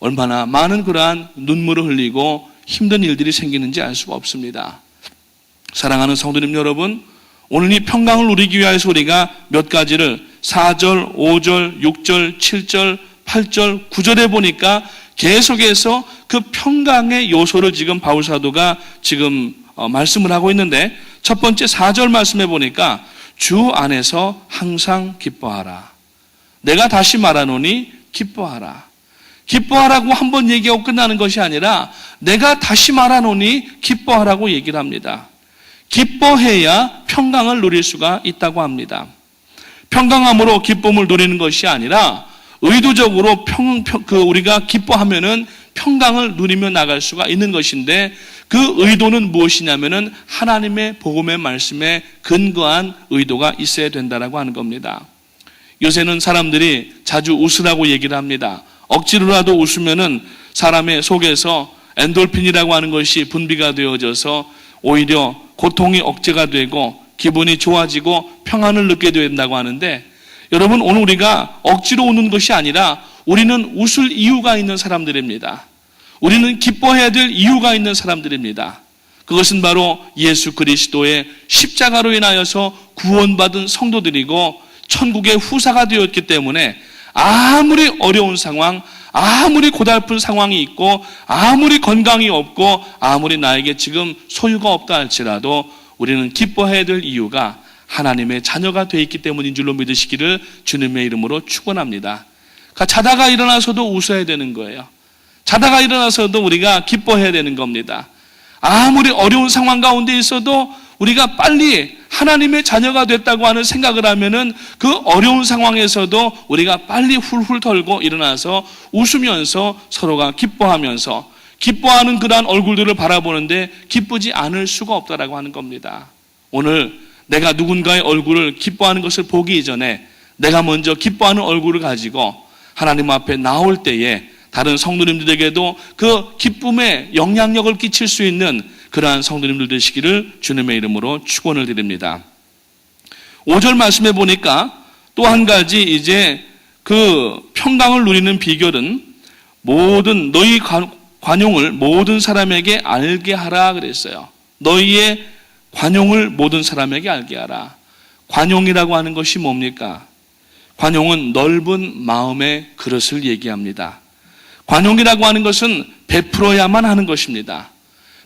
얼마나 많은 그러한 눈물을 흘리고 힘든 일들이 생기는지 알 수가 없습니다. 사랑하는 성도님 여러분, 오늘 이 평강을 누리기 위해서 우리가 몇 가지를 4절, 5절, 6절, 7절, 8절, 9절에 보니까 계속해서 그 평강의 요소를 지금 바울 사도가 지금 말씀을 하고 있는데, 첫 번째 4절 말씀해 보니까 주 안에서 항상 기뻐하라. 내가 다시 말하노니 기뻐하라. 기뻐하라고 한 번 얘기하고 끝나는 것이 아니라 내가 다시 말하노니 기뻐하라고 얘기를 합니다. 기뻐해야 평강을 누릴 수가 있다고 합니다. 평강함으로 기쁨을 누리는 것이 아니라 의도적으로 우리가 기뻐하면은 평강을 누리며 나갈 수가 있는 것인데, 그 의도는 무엇이냐면은 하나님의 복음의 말씀에 근거한 의도가 있어야 된다라고 하는 겁니다. 요새는 사람들이 자주 웃으라고 얘기를 합니다. 억지로라도 웃으면은 사람의 속에서 엔돌핀이라고 하는 것이 분비가 되어져서 오히려 고통이 억제가 되고 기분이 좋아지고 평안을 느끼게 된다고 하는데, 여러분, 오늘 우리가 억지로 우는 것이 아니라 우리는 웃을 이유가 있는 사람들입니다. 우리는 기뻐해야 될 이유가 있는 사람들입니다. 그것은 바로 예수 그리스도의 십자가로 인하여서 구원받은 성도들이고 천국의 후사가 되었기 때문에 아무리 어려운 상황, 아무리 고달픈 상황이 있고 아무리 건강이 없고 아무리 나에게 지금 소유가 없다 할지라도 우리는 기뻐해야 될 이유가 하나님의 자녀가 되어 있기 때문인 줄로 믿으시기를 주님의 이름으로 축원합니다. 그러니까 자다가 일어나서도 웃어야 되는 거예요. 자다가 일어나서도 우리가 기뻐해야 되는 겁니다. 아무리 어려운 상황 가운데 있어도 우리가 빨리 하나님의 자녀가 됐다고 하는 생각을 하면은 그 어려운 상황에서도 우리가 빨리 훌훌 털고 일어나서 웃으면서 서로가 기뻐하면서 기뻐하는 그러한 얼굴들을 바라보는데 기쁘지 않을 수가 없다라고 하는 겁니다. 오늘 내가 누군가의 얼굴을 기뻐하는 것을 보기 이전에 내가 먼저 기뻐하는 얼굴을 가지고 하나님 앞에 나올 때에 다른 성도님들에게도 그 기쁨에 영향력을 끼칠 수 있는 그러한 성도님들 되시기를 주님의 이름으로 축원을 드립니다. 5절 말씀해 보니까 또 한 가지 이제 그 평강을 누리는 비결은 모든 너희 관용을 모든 사람에게 알게 하라 그랬어요. 너희의 관용을 모든 사람에게 알게 하라. 관용이라고 하는 것이 뭡니까? 관용은 넓은 마음의 그릇을 얘기합니다. 관용이라고 하는 것은 베풀어야만 하는 것입니다.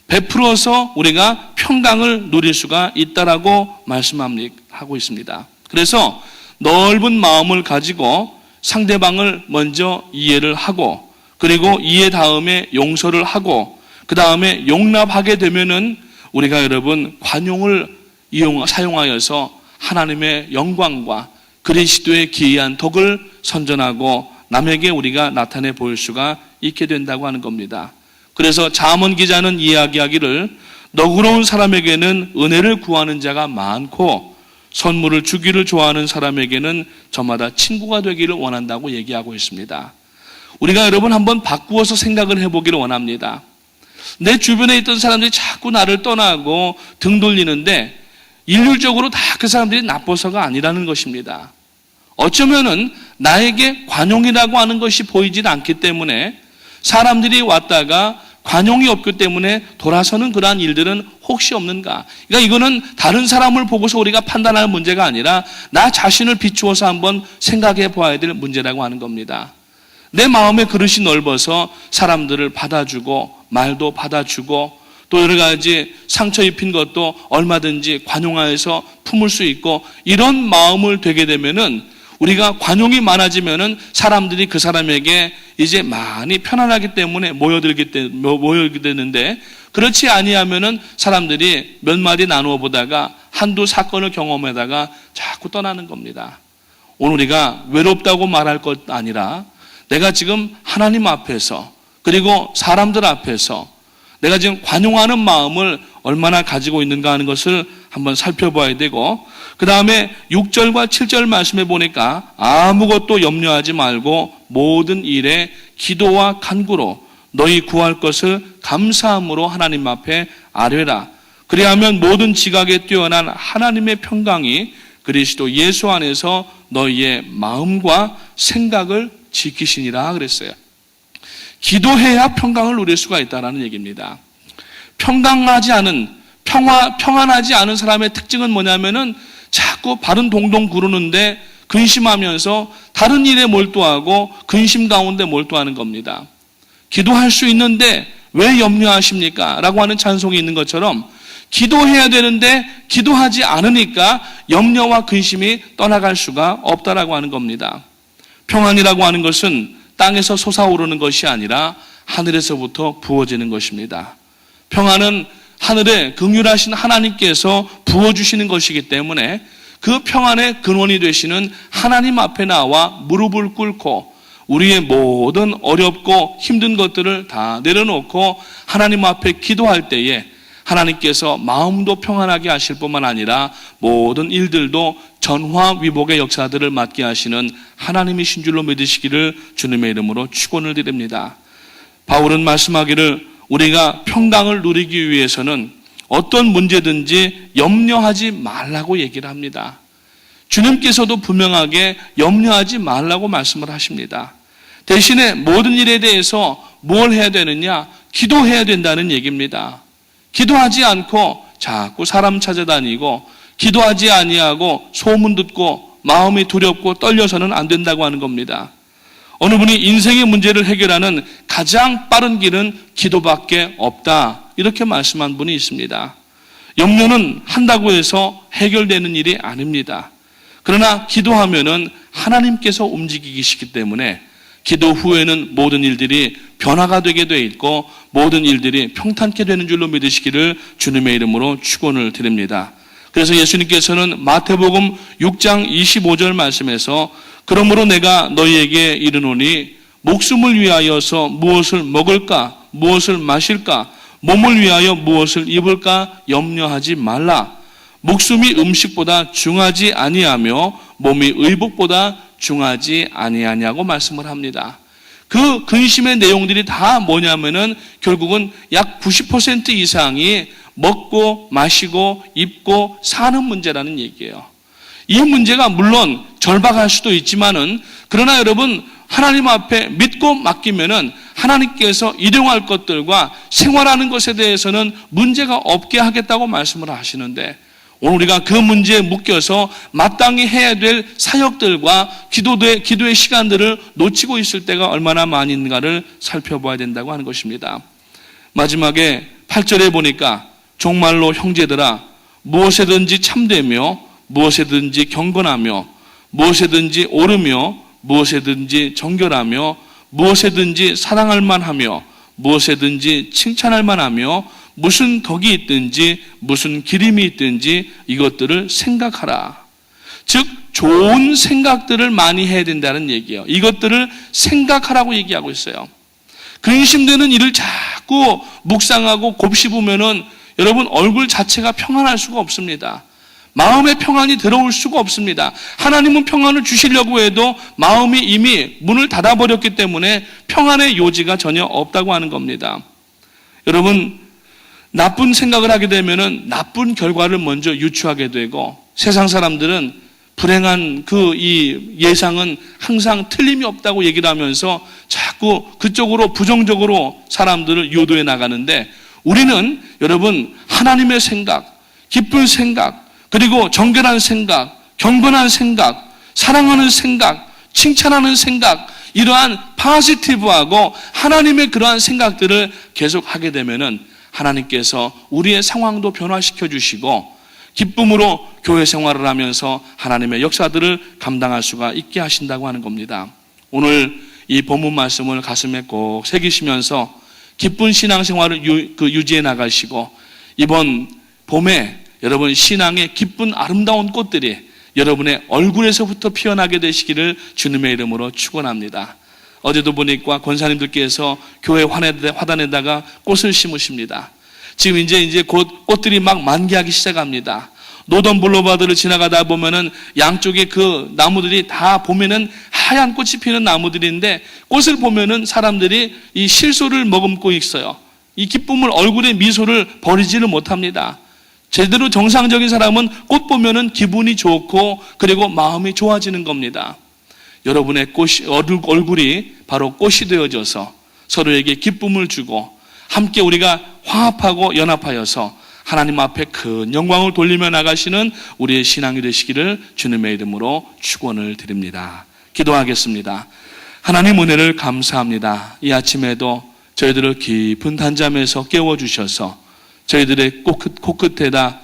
베풀어서 우리가 평강을 누릴 수가 있다라고 말씀하고 있습니다. 그래서 넓은 마음을 가지고 상대방을 먼저 이해를 하고, 그리고 이해 다음에 용서를 하고, 그 다음에 용납하게 되면은 우리가 여러분 관용을 사용하여서 하나님의 영광과 그리스도의 기이한 덕을 선전하고 남에게 우리가 나타내 보일 수가 있게 된다고 하는 겁니다. 그래서 잠언 기자는 이야기하기를 너그러운 사람에게는 은혜를 구하는 자가 많고 선물을 주기를 좋아하는 사람에게는 저마다 친구가 되기를 원한다고 얘기하고 있습니다. 우리가 여러분 한번 바꾸어서 생각을 해보기를 원합니다. 내 주변에 있던 사람들이 자꾸 나를 떠나고 등 돌리는데 일률적으로 다 그 사람들이 나빠서가 아니라는 것입니다. 어쩌면은 나에게 관용이라고 하는 것이 보이질 않기 때문에 사람들이 왔다가 관용이 없기 때문에 돌아서는 그러한 일들은 혹시 없는가? 그러니까 이거는 다른 사람을 보고서 우리가 판단할 문제가 아니라 나 자신을 비추어서 한번 생각해 보아야 될 문제라고 하는 겁니다. 내 마음의 그릇이 넓어서 사람들을 받아주고 말도 받아주고 또 여러 가지 상처 입힌 것도 얼마든지 관용하여서 품을 수 있고, 이런 마음을 되게 되면은 우리가 관용이 많아지면은 사람들이 그 사람에게 이제 많이 편안하기 때문에 모여들게 되는데, 그렇지 아니하면은 사람들이 몇 마디 나누어 보다가 한두 사건을 경험하다가 자꾸 떠나는 겁니다. 오늘 우리가 외롭다고 말할 것 아니라 내가 지금 하나님 앞에서 그리고 사람들 앞에서 내가 지금 관용하는 마음을 얼마나 가지고 있는가 하는 것을 한번 살펴봐야 되고, 그 다음에 6절과 7절 말씀해 보니까 아무것도 염려하지 말고 모든 일에 기도와 간구로 너희 구할 것을 감사함으로 하나님 앞에 아뢰라. 그리하면 모든 지각에 뛰어난 하나님의 평강이 그리스도 예수 안에서 너희의 마음과 생각을 지키시니라 그랬어요. 기도해야 평강을 누릴 수가 있다는 얘기입니다. 평안하지 않은 사람의 특징은 뭐냐면은 자꾸 발은 동동 구르는데 근심하면서 다른 일에 몰두하고 근심 가운데 몰두하는 겁니다. 기도할 수 있는데 왜 염려하십니까? 라고 하는 찬송이 있는 것처럼 기도해야 되는데 기도하지 않으니까 염려와 근심이 떠나갈 수가 없다라고 하는 겁니다. 평안이라고 하는 것은 땅에서 솟아오르는 것이 아니라 하늘에서부터 부어지는 것입니다. 평안은 하늘에 긍휼하신 하나님께서 부어주시는 것이기 때문에 그 평안의 근원이 되시는 하나님 앞에 나와 무릎을 꿇고 우리의 모든 어렵고 힘든 것들을 다 내려놓고 하나님 앞에 기도할 때에 하나님께서 마음도 평안하게 하실 뿐만 아니라 모든 일들도 전화위복의 역사들을 맡게 하시는 하나님이신 줄로 믿으시기를 주님의 이름으로 축원을 드립니다. 바울은 말씀하기를 우리가 평강을 누리기 위해서는 어떤 문제든지 염려하지 말라고 얘기를 합니다. 주님께서도 분명하게 염려하지 말라고 말씀을 하십니다. 대신에 모든 일에 대해서 뭘 해야 되느냐? 기도해야 된다는 얘기입니다. 기도하지 않고 자꾸 사람 찾아다니고 기도하지 아니하고 소문 듣고 마음이 두렵고 떨려서는 안 된다고 하는 겁니다. 어느 분이 인생의 문제를 해결하는 가장 빠른 길은 기도밖에 없다. 이렇게 말씀한 분이 있습니다. 염려는 한다고 해서 해결되는 일이 아닙니다. 그러나 기도하면은 하나님께서 움직이시기 때문에 기도 후에는 모든 일들이 변화가 되게 돼 있고 모든 일들이 평탄케 되는 줄로 믿으시기를 주님의 이름으로 축원을 드립니다. 그래서 예수님께서는 마태복음 6장 25절 말씀에서 그러므로 내가 너희에게 이르노니 목숨을 위하여서 무엇을 먹을까 무엇을 마실까 몸을 위하여 무엇을 입을까 염려하지 말라. 목숨이 음식보다 중하지 아니하며 몸이 의복보다 중하지 아니하냐고 말씀을 합니다. 그 근심의 내용들이 다 뭐냐면은 결국은 약 90% 이상이 먹고 마시고 입고 사는 문제라는 얘기예요. 이 문제가 물론 절박할 수도 있지만은 그러나 여러분 하나님 앞에 믿고 맡기면은 하나님께서 일용할 것들과 생활하는 것에 대해서는 문제가 없게 하겠다고 말씀을 하시는데 오늘 우리가 그 문제에 묶여서 마땅히 해야 될 사역들과 기도의 시간들을 놓치고 있을 때가 얼마나 많이 있는가를 살펴봐야 된다고 하는 것입니다. 마지막에 8절에 보니까 종말로 형제들아 무엇에든지 참되며 무엇에든지 경건하며 무엇에든지 옳으며 무엇에든지 정결하며 무엇에든지 사랑할 만하며 무엇에든지 칭찬할 만하며 무슨 덕이 있든지 무슨 기림이 있든지 이것들을 생각하라. 즉 좋은 생각들을 많이 해야 된다는 얘기예요. 이것들을 생각하라고 얘기하고 있어요. 근심되는 일을 자꾸 묵상하고 곱씹으면은 여러분 얼굴 자체가 평안할 수가 없습니다. 마음의 평안이 들어올 수가 없습니다. 하나님은 평안을 주시려고 해도 마음이 이미 문을 닫아버렸기 때문에 평안의 요지가 전혀 없다고 하는 겁니다. 여러분 나쁜 생각을 하게 되면은 나쁜 결과를 먼저 유추하게 되고 세상 사람들은 불행한 이 예상은 항상 틀림이 없다고 얘기를 하면서 자꾸 그쪽으로 부정적으로 사람들을 유도해 나가는데 우리는 여러분 하나님의 생각, 기쁜 생각, 그리고 정결한 생각, 경건한 생각, 사랑하는 생각, 칭찬하는 생각 이러한 포지티브하고 하나님의 그러한 생각들을 계속 하게 되면은 하나님께서 우리의 상황도 변화시켜 주시고 기쁨으로 교회 생활을 하면서 하나님의 역사들을 감당할 수가 있게 하신다고 하는 겁니다. 오늘 이 본문 말씀을 가슴에 꼭 새기시면서 기쁜 신앙생활을 유지해 나가시고 이번 봄에 여러분 신앙의 기쁜 아름다운 꽃들이 여러분의 얼굴에서부터 피어나게 되시기를 주님의 이름으로 축원합니다. 어제도 보니까 권사님들께서 교회 화단에다가 꽃을 심으십니다. 지금 이제 곧 꽃들이 막 만개하기 시작합니다. 노던 블루바드를 지나가다 보면은 양쪽에 그 나무들이 다 보면은 하얀 꽃이 피는 나무들인데 꽃을 보면은 사람들이 이 실소를 머금고 있어요. 이 기쁨을 얼굴에 미소를 버리지를 못합니다. 제대로 정상적인 사람은 꽃 보면은 기분이 좋고 그리고 마음이 좋아지는 겁니다. 여러분의 얼굴이 바로 꽃이 되어져서 서로에게 기쁨을 주고 함께 우리가 화합하고 연합하여서 하나님 앞에 큰 영광을 돌리며 나가시는 우리의 신앙이 되시기를 주님의 이름으로 축원을 드립니다. 기도하겠습니다. 하나님 은혜를 감사합니다. 이 아침에도 저희들을 깊은 단잠에서 깨워주셔서 저희들의 코끝에다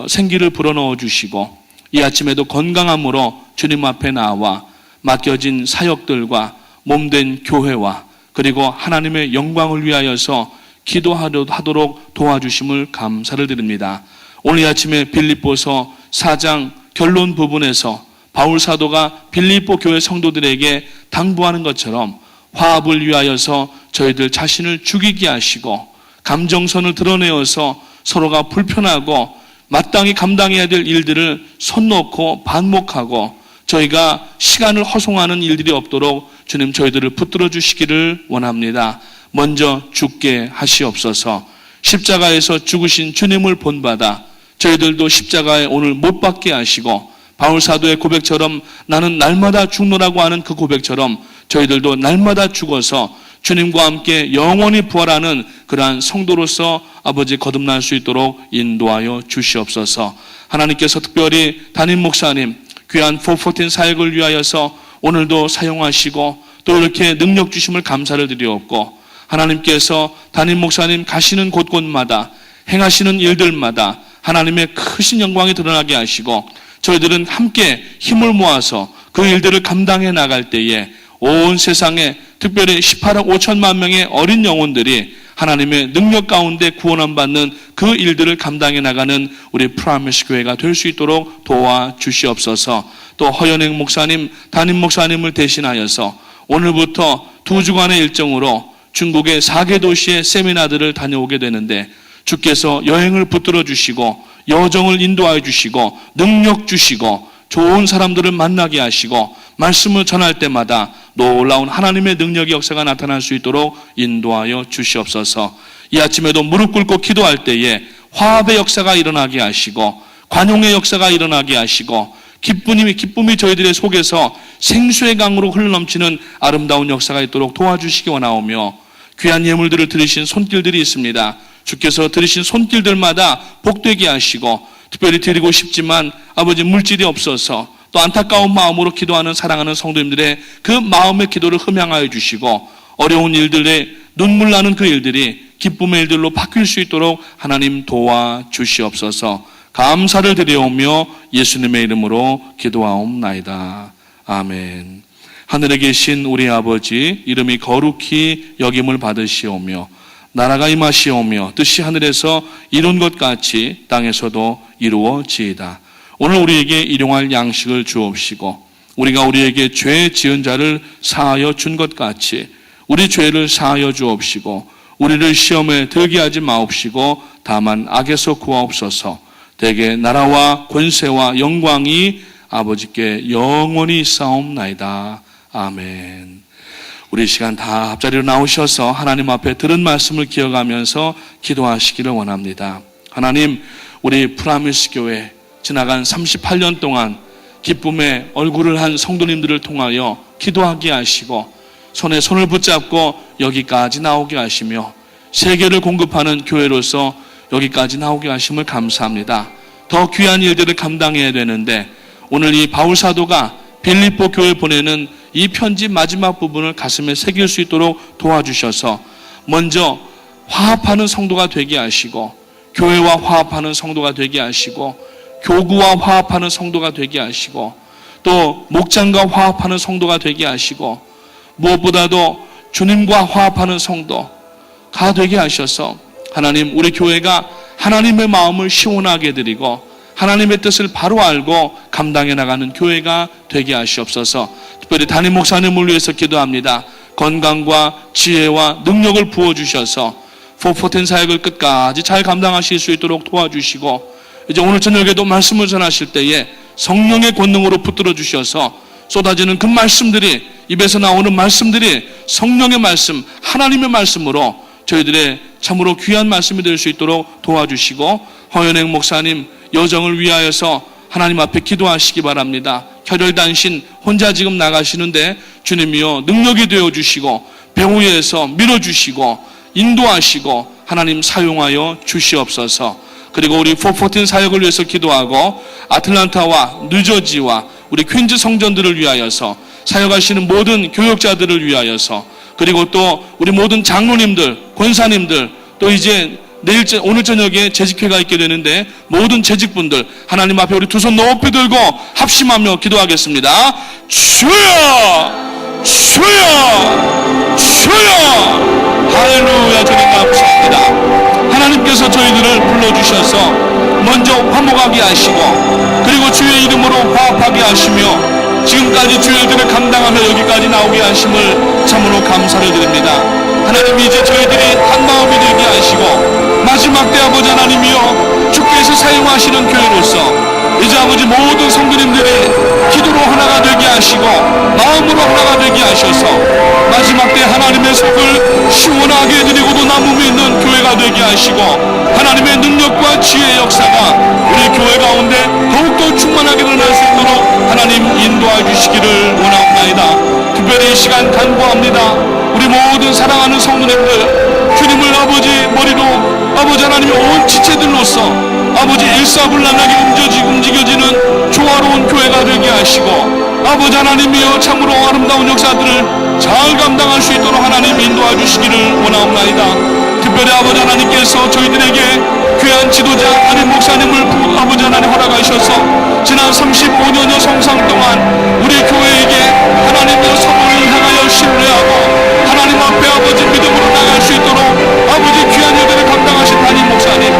생기를 불어넣어 주시고 이 아침에도 건강함으로 주님 앞에 나와 맡겨진 사역들과 몸된 교회와 그리고 하나님의 영광을 위하여서 기도하도록 도와주심을 감사를 드립니다. 오늘 아침에 빌립보서 4장 결론 부분에서 바울 사도가 빌립보 교회 성도들에게 당부하는 것처럼 화합을 위하여서 저희들 자신을 죽이게 하시고 감정선을 드러내어서 서로가 불편하고 마땅히 감당해야 될 일들을 손 놓고 반목하고 저희가 시간을 허송하는 일들이 없도록 주님 저희들을 붙들어 주시기를 원합니다. 먼저 죽게 하시옵소서. 십자가에서 죽으신 주님을 본받아 저희들도 십자가에 오늘 못 박게 하시고 바울 사도의 고백처럼 나는 날마다 죽노라고 하는 그 고백처럼 저희들도 날마다 죽어서 주님과 함께 영원히 부활하는 그러한 성도로서 아버지 거듭날 수 있도록 인도하여 주시옵소서. 하나님께서 특별히 담임 목사님 귀한 414 사역을 위하여서 오늘도 사용하시고 또 이렇게 능력 주심을 감사를 드리옵고 하나님께서 담임 목사님 가시는 곳곳마다 행하시는 일들마다 하나님의 크신 영광이 드러나게 하시고 저희들은 함께 힘을 모아서 그 일들을 감당해 나갈 때에 온 세상에 특별히 18억 5천만 명의 어린 영혼들이 하나님의 능력 가운데 구원함 받는 그 일들을 감당해 나가는 우리 프라미스 교회가 될 수 있도록 도와주시옵소서. 또 허연행 목사님, 담임 목사님을 대신하여서 오늘부터 2주간의 일정으로 중국의 4개 도시의 세미나들을 다녀오게 되는데 주께서 여행을 붙들어 주시고 여정을 인도하여 주시고 능력 주시고 좋은 사람들을 만나게 하시고 말씀을 전할 때마다 놀라운 하나님의 능력의 역사가 나타날 수 있도록 인도하여 주시옵소서. 이 아침에도 무릎 꿇고 기도할 때에 화합의 역사가 일어나게 하시고 관용의 역사가 일어나게 하시고 기쁨이 저희들의 속에서 생수의 강으로 흘러넘치는 아름다운 역사가 있도록 도와주시기 원하오며 귀한 예물들을 드리신 손길들이 있습니다. 주께서 드리신 손길들마다 복되게 하시고 특별히 드리고 싶지만 아버지 물질이 없어서 또 안타까운 마음으로 기도하는 사랑하는 성도님들의 그 마음의 기도를 흠양하여 주시고 어려운 일들에 눈물 나는 그 일들이 기쁨의 일들로 바뀔 수 있도록 하나님 도와주시옵소서. 감사를 드리오며 예수님의 이름으로 기도하옵나이다. 아멘. 하늘에 계신 우리 아버지 이름이 거룩히 여김을 받으시오며 나라가 임하시오며 뜻이 하늘에서 이룬 것 같이 땅에서도 이루어지이다. 오늘 우리에게 일용할 양식을 주옵시고 우리가 우리에게 죄 지은 자를 사하여 준 것 같이 우리 죄를 사하여 주옵시고 우리를 시험에 들게 하지 마옵시고 다만 악에서 구하옵소서. 대개 나라와 권세와 영광이 아버지께 영원히 있사옵나이다. 아멘. 우리 시간 다 앞자리로 나오셔서 하나님 앞에 들은 말씀을 기억하면서 기도하시기를 원합니다. 하나님, 우리 프라미스 교회 지나간 38년 동안 기쁨의 얼굴을 한 성도님들을 통하여 기도하게 하시고 손에 손을 붙잡고 여기까지 나오게 하시며 세계를 공급하는 교회로서 여기까지 나오게 하심을 감사합니다. 더 귀한 일들을 감당해야 되는데 오늘 이 바울 사도가 빌립보 교회에 보내는 이 편지 마지막 부분을 가슴에 새길 수 있도록 도와주셔서 먼저 화합하는 성도가 되게 하시고 교회와 화합하는 성도가 되게 하시고 교구와 화합하는 성도가 되게 하시고 또 목장과 화합하는 성도가 되게 하시고 무엇보다도 주님과 화합하는 성도가 되게 하셔서 하나님 우리 교회가 하나님의 마음을 시원하게 드리고 하나님의 뜻을 바로 알고 감당해 나가는 교회가 되게 하시옵소서. 특별히 담임 목사님을 위해서 기도합니다. 건강과 지혜와 능력을 부어주셔서 414 사역을 끝까지 잘 감당하실 수 있도록 도와주시고 이제 오늘 저녁에도 말씀을 전하실 때에 성령의 권능으로 붙들어 주셔서 쏟아지는 그 말씀들이 입에서 나오는 말씀들이 성령의 말씀 하나님의 말씀으로 저희들의 참으로 귀한 말씀이 될 수 있도록 도와주시고 허연행 목사님 여정을 위하여서 하나님 앞에 기도하시기 바랍니다. 혈혈단신 혼자 지금 나가시는데 주님이여 능력이 되어주시고 배후에서 밀어주시고 인도하시고 하나님 사용하여 주시옵소서. 그리고 우리 414 사역을 위해서 기도하고 아틀란타와 뉴저지와 우리 퀸즈 성전들을 위하여서 사역하시는 모든 교역자들을 위하여서 그리고 또 우리 모든 장로님들, 권사님들, 또 이제 오늘 저녁에 재직회가 있게 되는데 모든 재직분들 하나님 앞에 우리 두 손 높이 들고 합심하며 기도하겠습니다. 주여! 주여! 주여! 할렐루야. 주님 감사합니다. 하나님께서 저희들을 불러주셔서 먼저 화목하게 하시고 그리고 주의 이름으로 화합하게 하시며 지금까지 주의들을 감당하며 여기까지 나오게 하심을 참으로 감사를 드립니다. 하나님, 이제 저희들이 한마음이 되게 하시고 마지막 때 아버지 하나님이여 주께서 사용하시는 교회로서 이제 아버지 모든 성도님들이 기도로 하나가 되게 하시고 마음으로 하나가 되게 하셔서 마지막 때 하나님의 속을 시원하게 해드리고도 남음이 있는 교회가 되게 하시고 하나님의 능력과 지혜의 역사가 우리 교회 가운데 더욱더 충만하게 드러날 수 있도록 하나님 인도해 주시기를 원하옵나이다. 특별히 이 시간 간구합니다. 우리 모든 사랑하는 성도님들 주님을 아버지 머리로 아버지 하나님의 온 지체들로서 아버지 일사불란하게 움직여지는 조화로운 교회가 되게 하시고 아버지 하나님이여 참으로 아름다운 역사들을 잘 감당할 수 있도록 하나님 인도해 주시기를 원하옵나이다. 특별히 아버지 하나님께서 저희들에게 귀한 지도자 담임 목사님을 아버지 하나님 허락하셔서 지난 35년여 성상 동안 우리 교회에게 하나님의 선물을 향하여 신뢰하고 하나님 앞에 아버지 믿음으로 나갈 수 있도록 아버지 귀한 일들을 감당하신 담임 목사님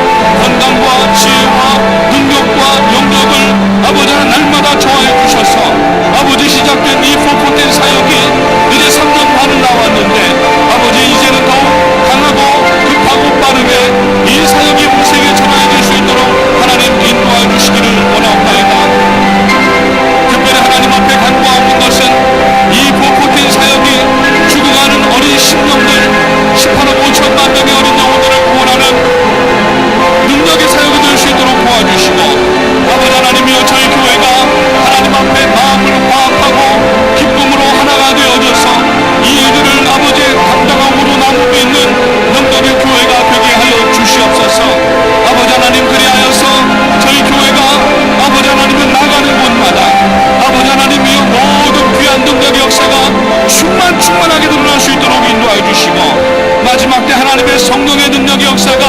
건강과 지혜와 능력과 영역을 아버지 하나님 날마다 좋아해 주셔서 아버지 시작된 이 포포된 사역이 이제 3년 반을 나왔는데 아버지 이제는 더욱 강하고 급하고 빠르게 이 사역이 온 세계에 전해질 수 있도록 하나님 인도해 주시기를 원하옵나이다. 특별히 하나님 앞에 간구하는 것은 이 포포된 사역이 죽어가는 어린 심령들 18억 5천만 명의 어린 영혼들을 구원하는 능력의 사역이 될 수 있도록 도와주시고 아버지 하나님이여 저희 교회가 하나님 앞에 마음을 화합하고 기쁨으로 하나가 되어져서 이 일들을 아버지 감당함으로 나누고 있는 능력의 교회가 되게 하여 주시옵소서. 아버지 하나님 그리하여서 저희 교회가 아버지 하나님은 나가는 곳마다 아버지 하나님이여 모든 귀한 능력의 역사가 충만하게 드러날 수 있도록 인도해 주시고 마지막 때 하나님의 성령의 능력의 역사가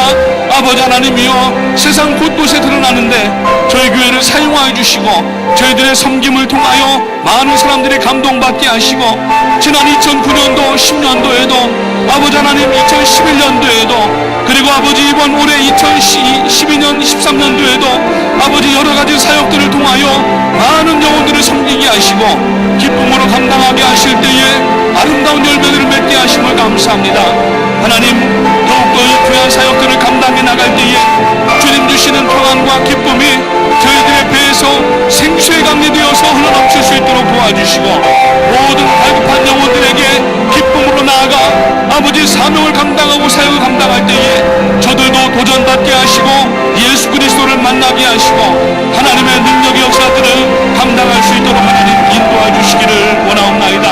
아버지 하나님이여 세상 곳곳에 드러나는데 저희 교회를 사용하여 주시고 저희들의 섬김을 통하여 많은 사람들이 감동받게 하시고 지난 2009년도 10년도에도 아버지 하나님 2011년도에도 그리고 아버지 이번 올해 2012년 13년도에도 아버지 여러가지 사역들을 통하여 많은 영혼들을 섬기게 하시고 기쁨으로 감당하게 하실 때에 아름다운 열매들을 맺게 하심을 감사합니다. 하나님 더욱더 이 귀한 사역들을 감당해 나갈 때에 주님 주시는 평안과 기쁨이 저희들의 배에서 생수의 강이 되어서 흘러넘칠 수 있도록 도와주시고 모든 갈급한 영혼들에게 기쁨으로 나아가 아버지 사명을 감당하고 사역을 감당할 때에 저들도 도전받게 하시고 예수 그리스도를 만나게 하시고 하나님의 능력의 역사들을 감당할 수 있도록 하나님 인도해 주시기를 원하옵나이다.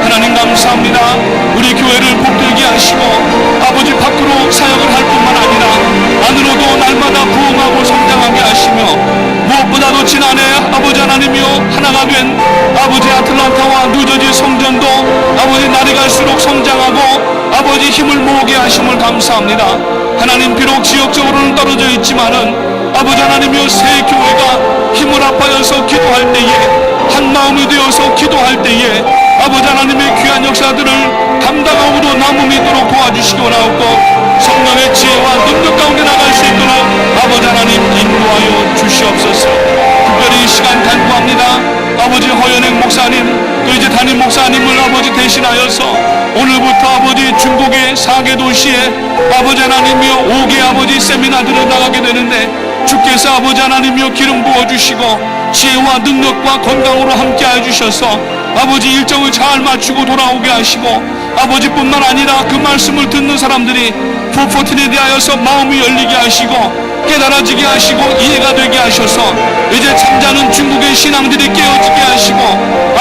하나님 감사합니다. 우리 교회를 복되게 하시고 아버지 밖으로 사역을 할 뿐만 아니라 안으로도 날마다 부흥하고 성장하게 하시며 무엇보다도 지난해 아버지 하나님이여 하나가 된 아버지 아틀란타와 뉴저지 성전도 아버지 날이 갈수록 성장하고 아버지 힘을 모으게 하심을 감사합니다. 하나님 비록 지역적으로는 떨어져 있지만은 아버지 하나님이여 새 교회가 힘을 합하여서 기도할 때에 한 마음이 되어서 기도할 때에 아버지 하나님의 귀한 역사들을 감당하고도 남음이 있도록 도와주시기 원하옵고 성령의 지혜와 능력 가운데 나갈 수 있도록 아버지 하나님 인도하여 주시옵소서. 특별히 이 시간 간구합니다. 아버지 허연행 목사님 또 이제 담임 목사님을 아버지 대신하여서 오늘부터 아버지 중국의 4개 도시에 아버지 하나님이여 5개 아버지 세미나들을 나가게 되는데 주께서 아버지 하나님이여 기름 부어주시고 지혜와 능력과 건강으로 함께해 주셔서 아버지 일정을 잘 맞추고 돌아오게 하시고 아버지뿐만 아니라 그 말씀을 듣는 사람들이 포포틴에 대하여서 마음이 열리게 하시고 깨달아지게 하시고 이해가 되게 하셔서 이제 잠자는 중국의 신앙들이 깨어지게 하시고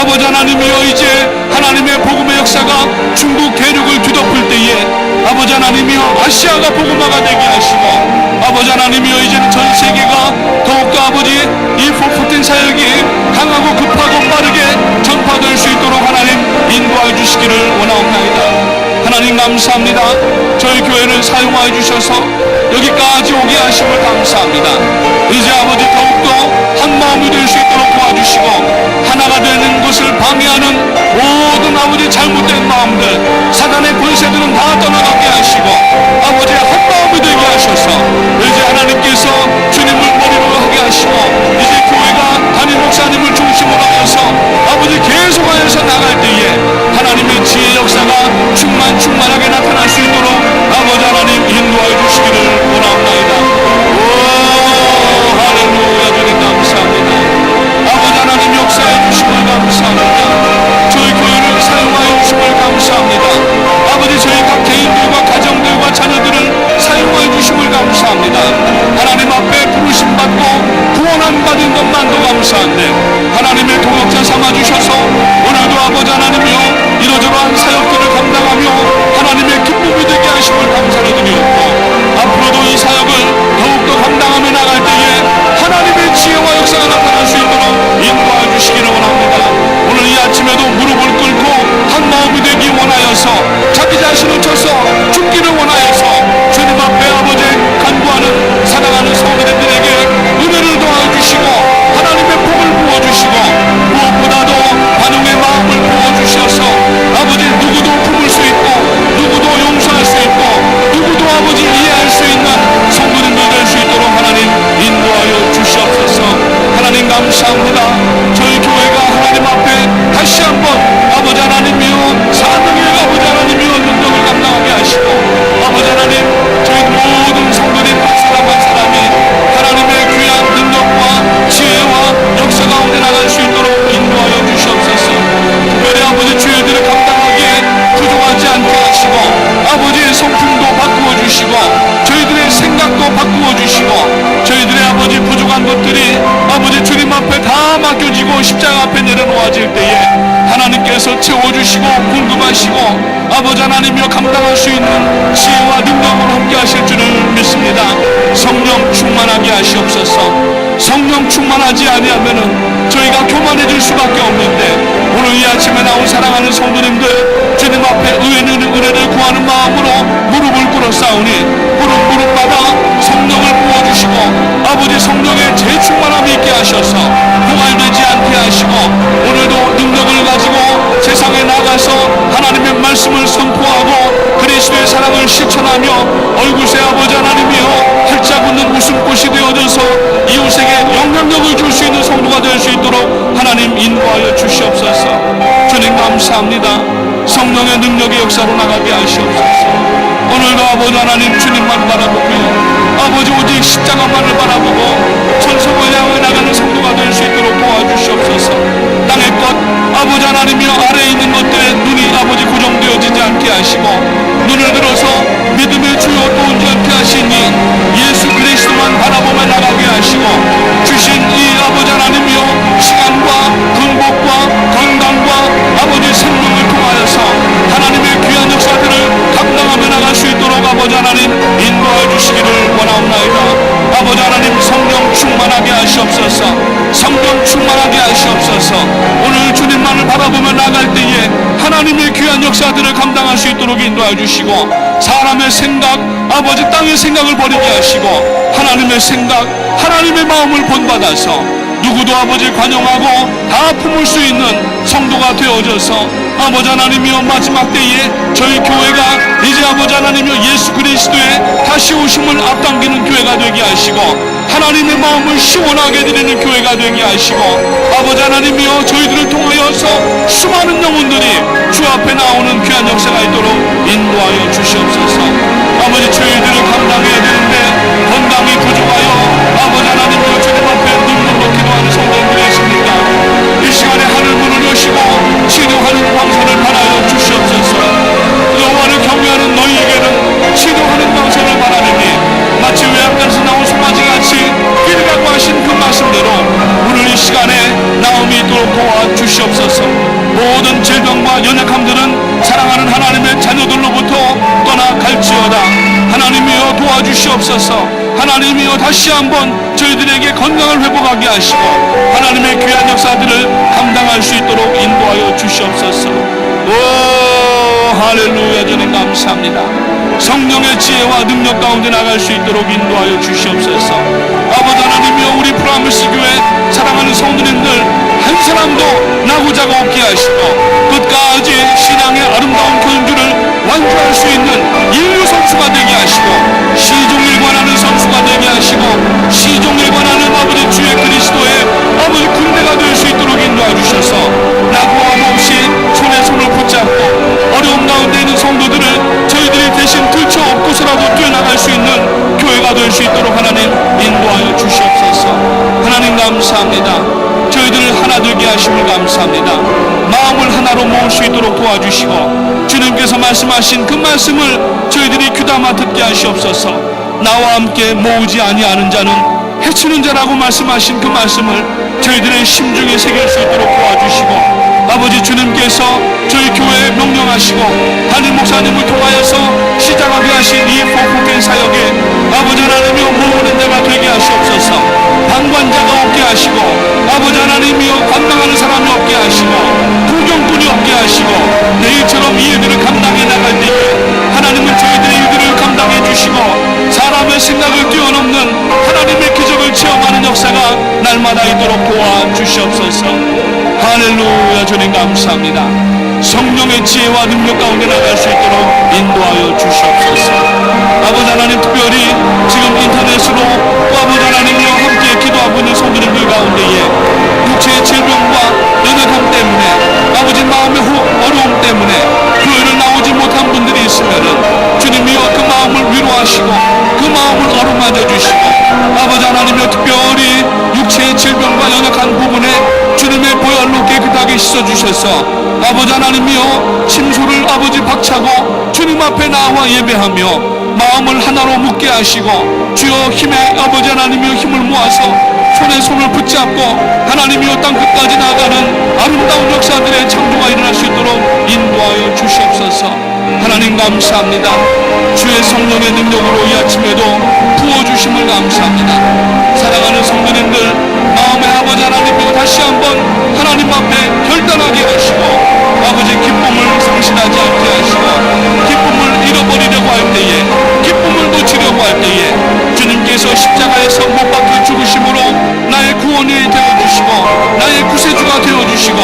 아버지 하나님이여 이제 하나님의 복음의 역사가 중국 대륙을 뒤덮을 때에 아버지 하나님이여 아시아가 복음화가 되게 하시고 아버지 하나님이여 이제는 전 세계가 더욱더 아버지 이 포포틴 사역이 강하고 급하고 빠르게 전파될 수 있도록 하나님 인도해 주시기를 원하옵나이다. 감사합니다. 저희 교회를 사용하여 주셔서 여기까지 오게 하심을 감사합니다. 이제 아버지 더욱더 한 마음이 될 수 있도록 도와주시고 하나가 되는 것을 방해하는 모든 아버지 잘못된 마음들, 사단의 권세들은 다 떠나가게 하시고 아버지 한 마음이 되게 하셔서 이제 하나님께서 주님을 머리로 하게 하시고 이제 교회가 담임 목사님을 중심으로 하여서 아버지 계속하여서 나갈 때에 하나님의 지혜 역사가 충만하게 나타날 수 있도록 아버지 하나님 인도하여 주시기를 원하옵나이다. 오 할렐루야. 주님 감사합니다. 아버지 하나님 역사해 주심을 감사합니다. 저희 교회를 사용하여 주심을 감사합니다. 아버지 저희 각 개인들과 가정들과 자녀들을 사용하여 주심을 감사합니다. 하나님 앞에 부르심 받고 구원함 받은 것만도 감사한데 하나님의 동역자 삼아 주셔서 오늘도 아버지 하나님이여 이러저러한 사역들을 감당하며 하나님의 기쁨이 되게 하심을 감사를 드리옵고 앞으로도 이 사역을 더욱더 감당하며 나갈 때에 하나님의 지혜와 역사가 나타날 수 있도록 인도하여 주시기를 원합니다. 오늘 이 아침에도 무릎을 꿇고 한 마음이 되기 원하여서 자기 자신을 쳐서 죽기를 원하여서 주님 앞에 아버지 간구하는 사랑하는 성도들에게 은혜를 도와주시고 하나님의 복을 부어주시고 무엇보다도 반응의 마음을 부어주셔서 아버지 누구도 품을 수 있고 누구도 용서할 수 있고 누구도 아버지 이해할 수 있는 성도님들 될 수 있도록 하나님 인도하여 주시옵소서. 하나님 감사합니다. 저희 교회가 하나님 앞에 다시 한번 아버지 하나님이여 사명의 아버지 하나님이여 능력을 감당하게 하시고 아버지 하나님 저희 모든 성도님 한 사람 한 사람이 하나님의 귀한 능력과 지혜와 역사 가운데 나갈 수 있도록 인도하여 주시옵소서. 특별히 아버지 죄들을 감당하기에 부족하지 않게 하시고 아버지의 성품도 바꾸어 주시고 저희들의 생각도 바꾸어 주시고 저희들의 아버지 부족한 것들이 아버지 주님 앞에 다 맡겨지고 십자가 앞에 내려놓아질 때에 하나님께서 채워주시고 궁금하시고 아버지 하나님이여 감당할 수 있는 지혜와 능력으로 함께 하실 줄을 믿습니다. 성령 충만하게 하시옵소서. 성령 충만하지 아니하면은 저희가 교만해질 수밖에 없는데 오늘 이 아침에 나온 사랑하는 성도님들 주님 앞에 은혜를 구하는 마음으로 무릎을 꿇어 싸우니 무릎마다 성령을 부어주시고 아버지 성령의 재충만함이 있게 하셔서 고갈되지 않게 하시고 오늘도 능력을 가지고 세상에 나가서 하나님의 말씀을 선포하고 그리스도의 사랑을 실천하며 얼굴새 아버지 하나님이여 활짝 웃는 웃음꽃이 되어져서 이웃에게 영향력을 줄 수 있는 성도가 될 수 있도록 하나님 인도하여 주시옵소서. 주님 감사합니다. 성령의 능력의 역사로 나가게 하시옵소서. 오늘도 아버지 하나님 주님만 바라보며 아버지 오직 십자가만을 바라보고 천성을 향해 나가는 성도가 될 수 있도록 도와주시옵소서. 땅의 것 아버지 하나님이여 아래에 있는 것들에 눈이 아버지 고정되어지지 않게 하시고 눈을 들어서 믿음의 주요 또 온전케 하시니 예수 그리스도만 바라보며 나가게 하시고 주신 이 아버지 하나님이여 시간과 건복과 건강과 아버지 생명을 통하여서 하나님의 귀한 역사들을 감당하며 나갈 수 있도록 아버지 하나님 인도하여 주시기를 원하옵나이다. 아버지 하나님 성령 충만하게 하시옵소서. 성령 충만하게 하시옵소서. 오늘 주님만을 바라보며 나갈 때에 하나님의 귀한 역사들을 감당할 수 있도록 인도하여 주시고 사람의 생각 아버지 땅의 생각을 버리게 하시고 하나님의 생각 하나님의 마음을 본받아서 누구도 아버지 관용하고 다 품을 수 있는 성도가 되어져서 아버지 하나님이여 마지막 때에 저희 교회가 이제 아버지 하나님이여 예수 그리스도의 다시 오심을 앞당기는 교회가 되게 하시고 하나님의 마음을 시원하게 드리는 교회가 되게 하시고 아버지 하나님이여 저희들을 통하여서 수많은 영혼들이 주 앞에 나오는 귀한 역사가 있도록 인도하여 주시옵소서. 아버지 저희들을 감당해야 되는데 건강이 부족하여 아버지 하나님이여 주님 앞에 눈물로 기도하는 성도들이 있습니다. 이 시간에 하늘 문을 여시고 치료하는 방선을 바라여 주시옵소서. 여호와를 경외하는 너희에게는 치료하는 방선을 바라느니 마치 외양간에서 나온 송아지같이 길 하신 그 말씀대로 오늘 이 시간에 나음이 있도록 도와주시옵소서. 모든 질병과 연약함들은 사랑하는 하나님의 자녀들로부터 떠나갈지어다. 하나님이여 도와주시옵소서. 하나님이여 다시 한번 저희들에게 건강을 회복하게 하시고 하나님의 귀한 역사들을 감당할 수 있도록 인도하여 주시옵소서. 오 할렐루야. 주님 감사합니다. 성령의 지혜와 능력 가운데 나갈 수 있도록 인도하여 주시옵소서. 아버지 하나님이여, 우리 프라미스 교회 사랑하는 성도님들 한 사람도 나고자가 없게 하시고 끝까지 신앙의 아름다운 견주를 완주할 수 있는 인류 선수가 되게 하시고 시종일 관하는 선수가 되게 하시고 시종일 관하는 아버지 주의 그리스도의 아버지 군대가 될 수 있도록 인도해 주셔서 낙오함 없이 손에 손을 붙잡고 어려움 가운데 있는 성도들을 저희들이 대신 들쳐업고서라도 뛰어나갈 수 있는 교회가 될 수 있도록 하나님 인도하여 주시옵소서. 하나님 감사합니다. 저희들을 하나 되게 하심을 감사합니다. 마음을 하나로 모을 수 있도록 도와주시고 주님께서 말씀하신 그 말씀을 저희들이 귀담아 듣게 하시옵소서. 나와 함께 모으지 아니하는 자는 해치는 자라고 말씀하신 그 말씀을 저희들의 심중에 새길 수 있도록 도와주시고 아버지 주님께서 저희 교회에 명령하시고 담임 목사님을 통하여서 시작하게 하신 이 복음의 사역에 아버지 하나님이여 모으는 데가 되게 하시옵소서. 방관자가 없게 하시고 아버지 하나님이여 감당하는 사람이 없게 하시고 구경꾼이 없게 하시고 내일처럼 이 일들을 감당해 나갈 때에 하나님은 저희들의 일들을 감당해 주시고 사람의 생각을 뛰어넘는 하나님의 기적을 체험하는 역사가 날마다 있도록 도와주시옵소서. 할렐루야. 주님 감사합니다. 성령의 지혜와 능력 가운데 나갈 수 있도록 인도하여 주시옵소서. 아버지 하나님, 특별히 지금 인터넷으로 또 아버지 하나님이여 함께 기도하고 있는 성도님들 가운데에 육체의 질병과 연약함 때문에 아버지 마음의 어려움 때문에 교회를 나오지 못한 분들이 있으면은 주님이여 그 마음을 위로하시고 그 마음을 어루만져 주시고 아버지 하나님이여 특별히 육체의 질병과 연약한 부분에 주님의 보혈로 깨끗하게 씻어주셔서 아버지 하나님이여 침소를 아버지 박차고 주님 앞에 나와 예배하며 마음을 하나로 묶게 하시고 주여 힘의 아버지 하나님이여 힘을 모아서 손에 손을 붙잡고 하나님이여 땅 끝까지 나가는 아름다운 역사들의 창조가 일어날 수 있도록 인도하여 주시옵소서. 하나님 감사합니다. 주의 성령의 능력으로 이 아침에도 부어주심을 감사합니다. 사랑하는 성도님들 마음의 아버지 하나님이여 다시 한번 하나님 앞에 결단하게 하시고 아버지 기쁨을 상실하지 않게 하시고 기쁨을 잃어버리려고 할 때에 기쁨을 놓치려고 할 때에 주님께서 십자가에서 못 박혀 죽으심으로 나의 구원이 되어주시고 나의 구세주가 되어주시고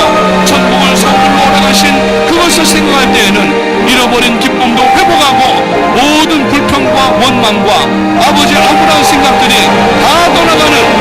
천국을 선물로 나가신 그것을 생각할 때에는 잃어버린 기쁨도 회복하고 모든 불평과 원망과 아버지 억울한 생각들이 다 떠나가는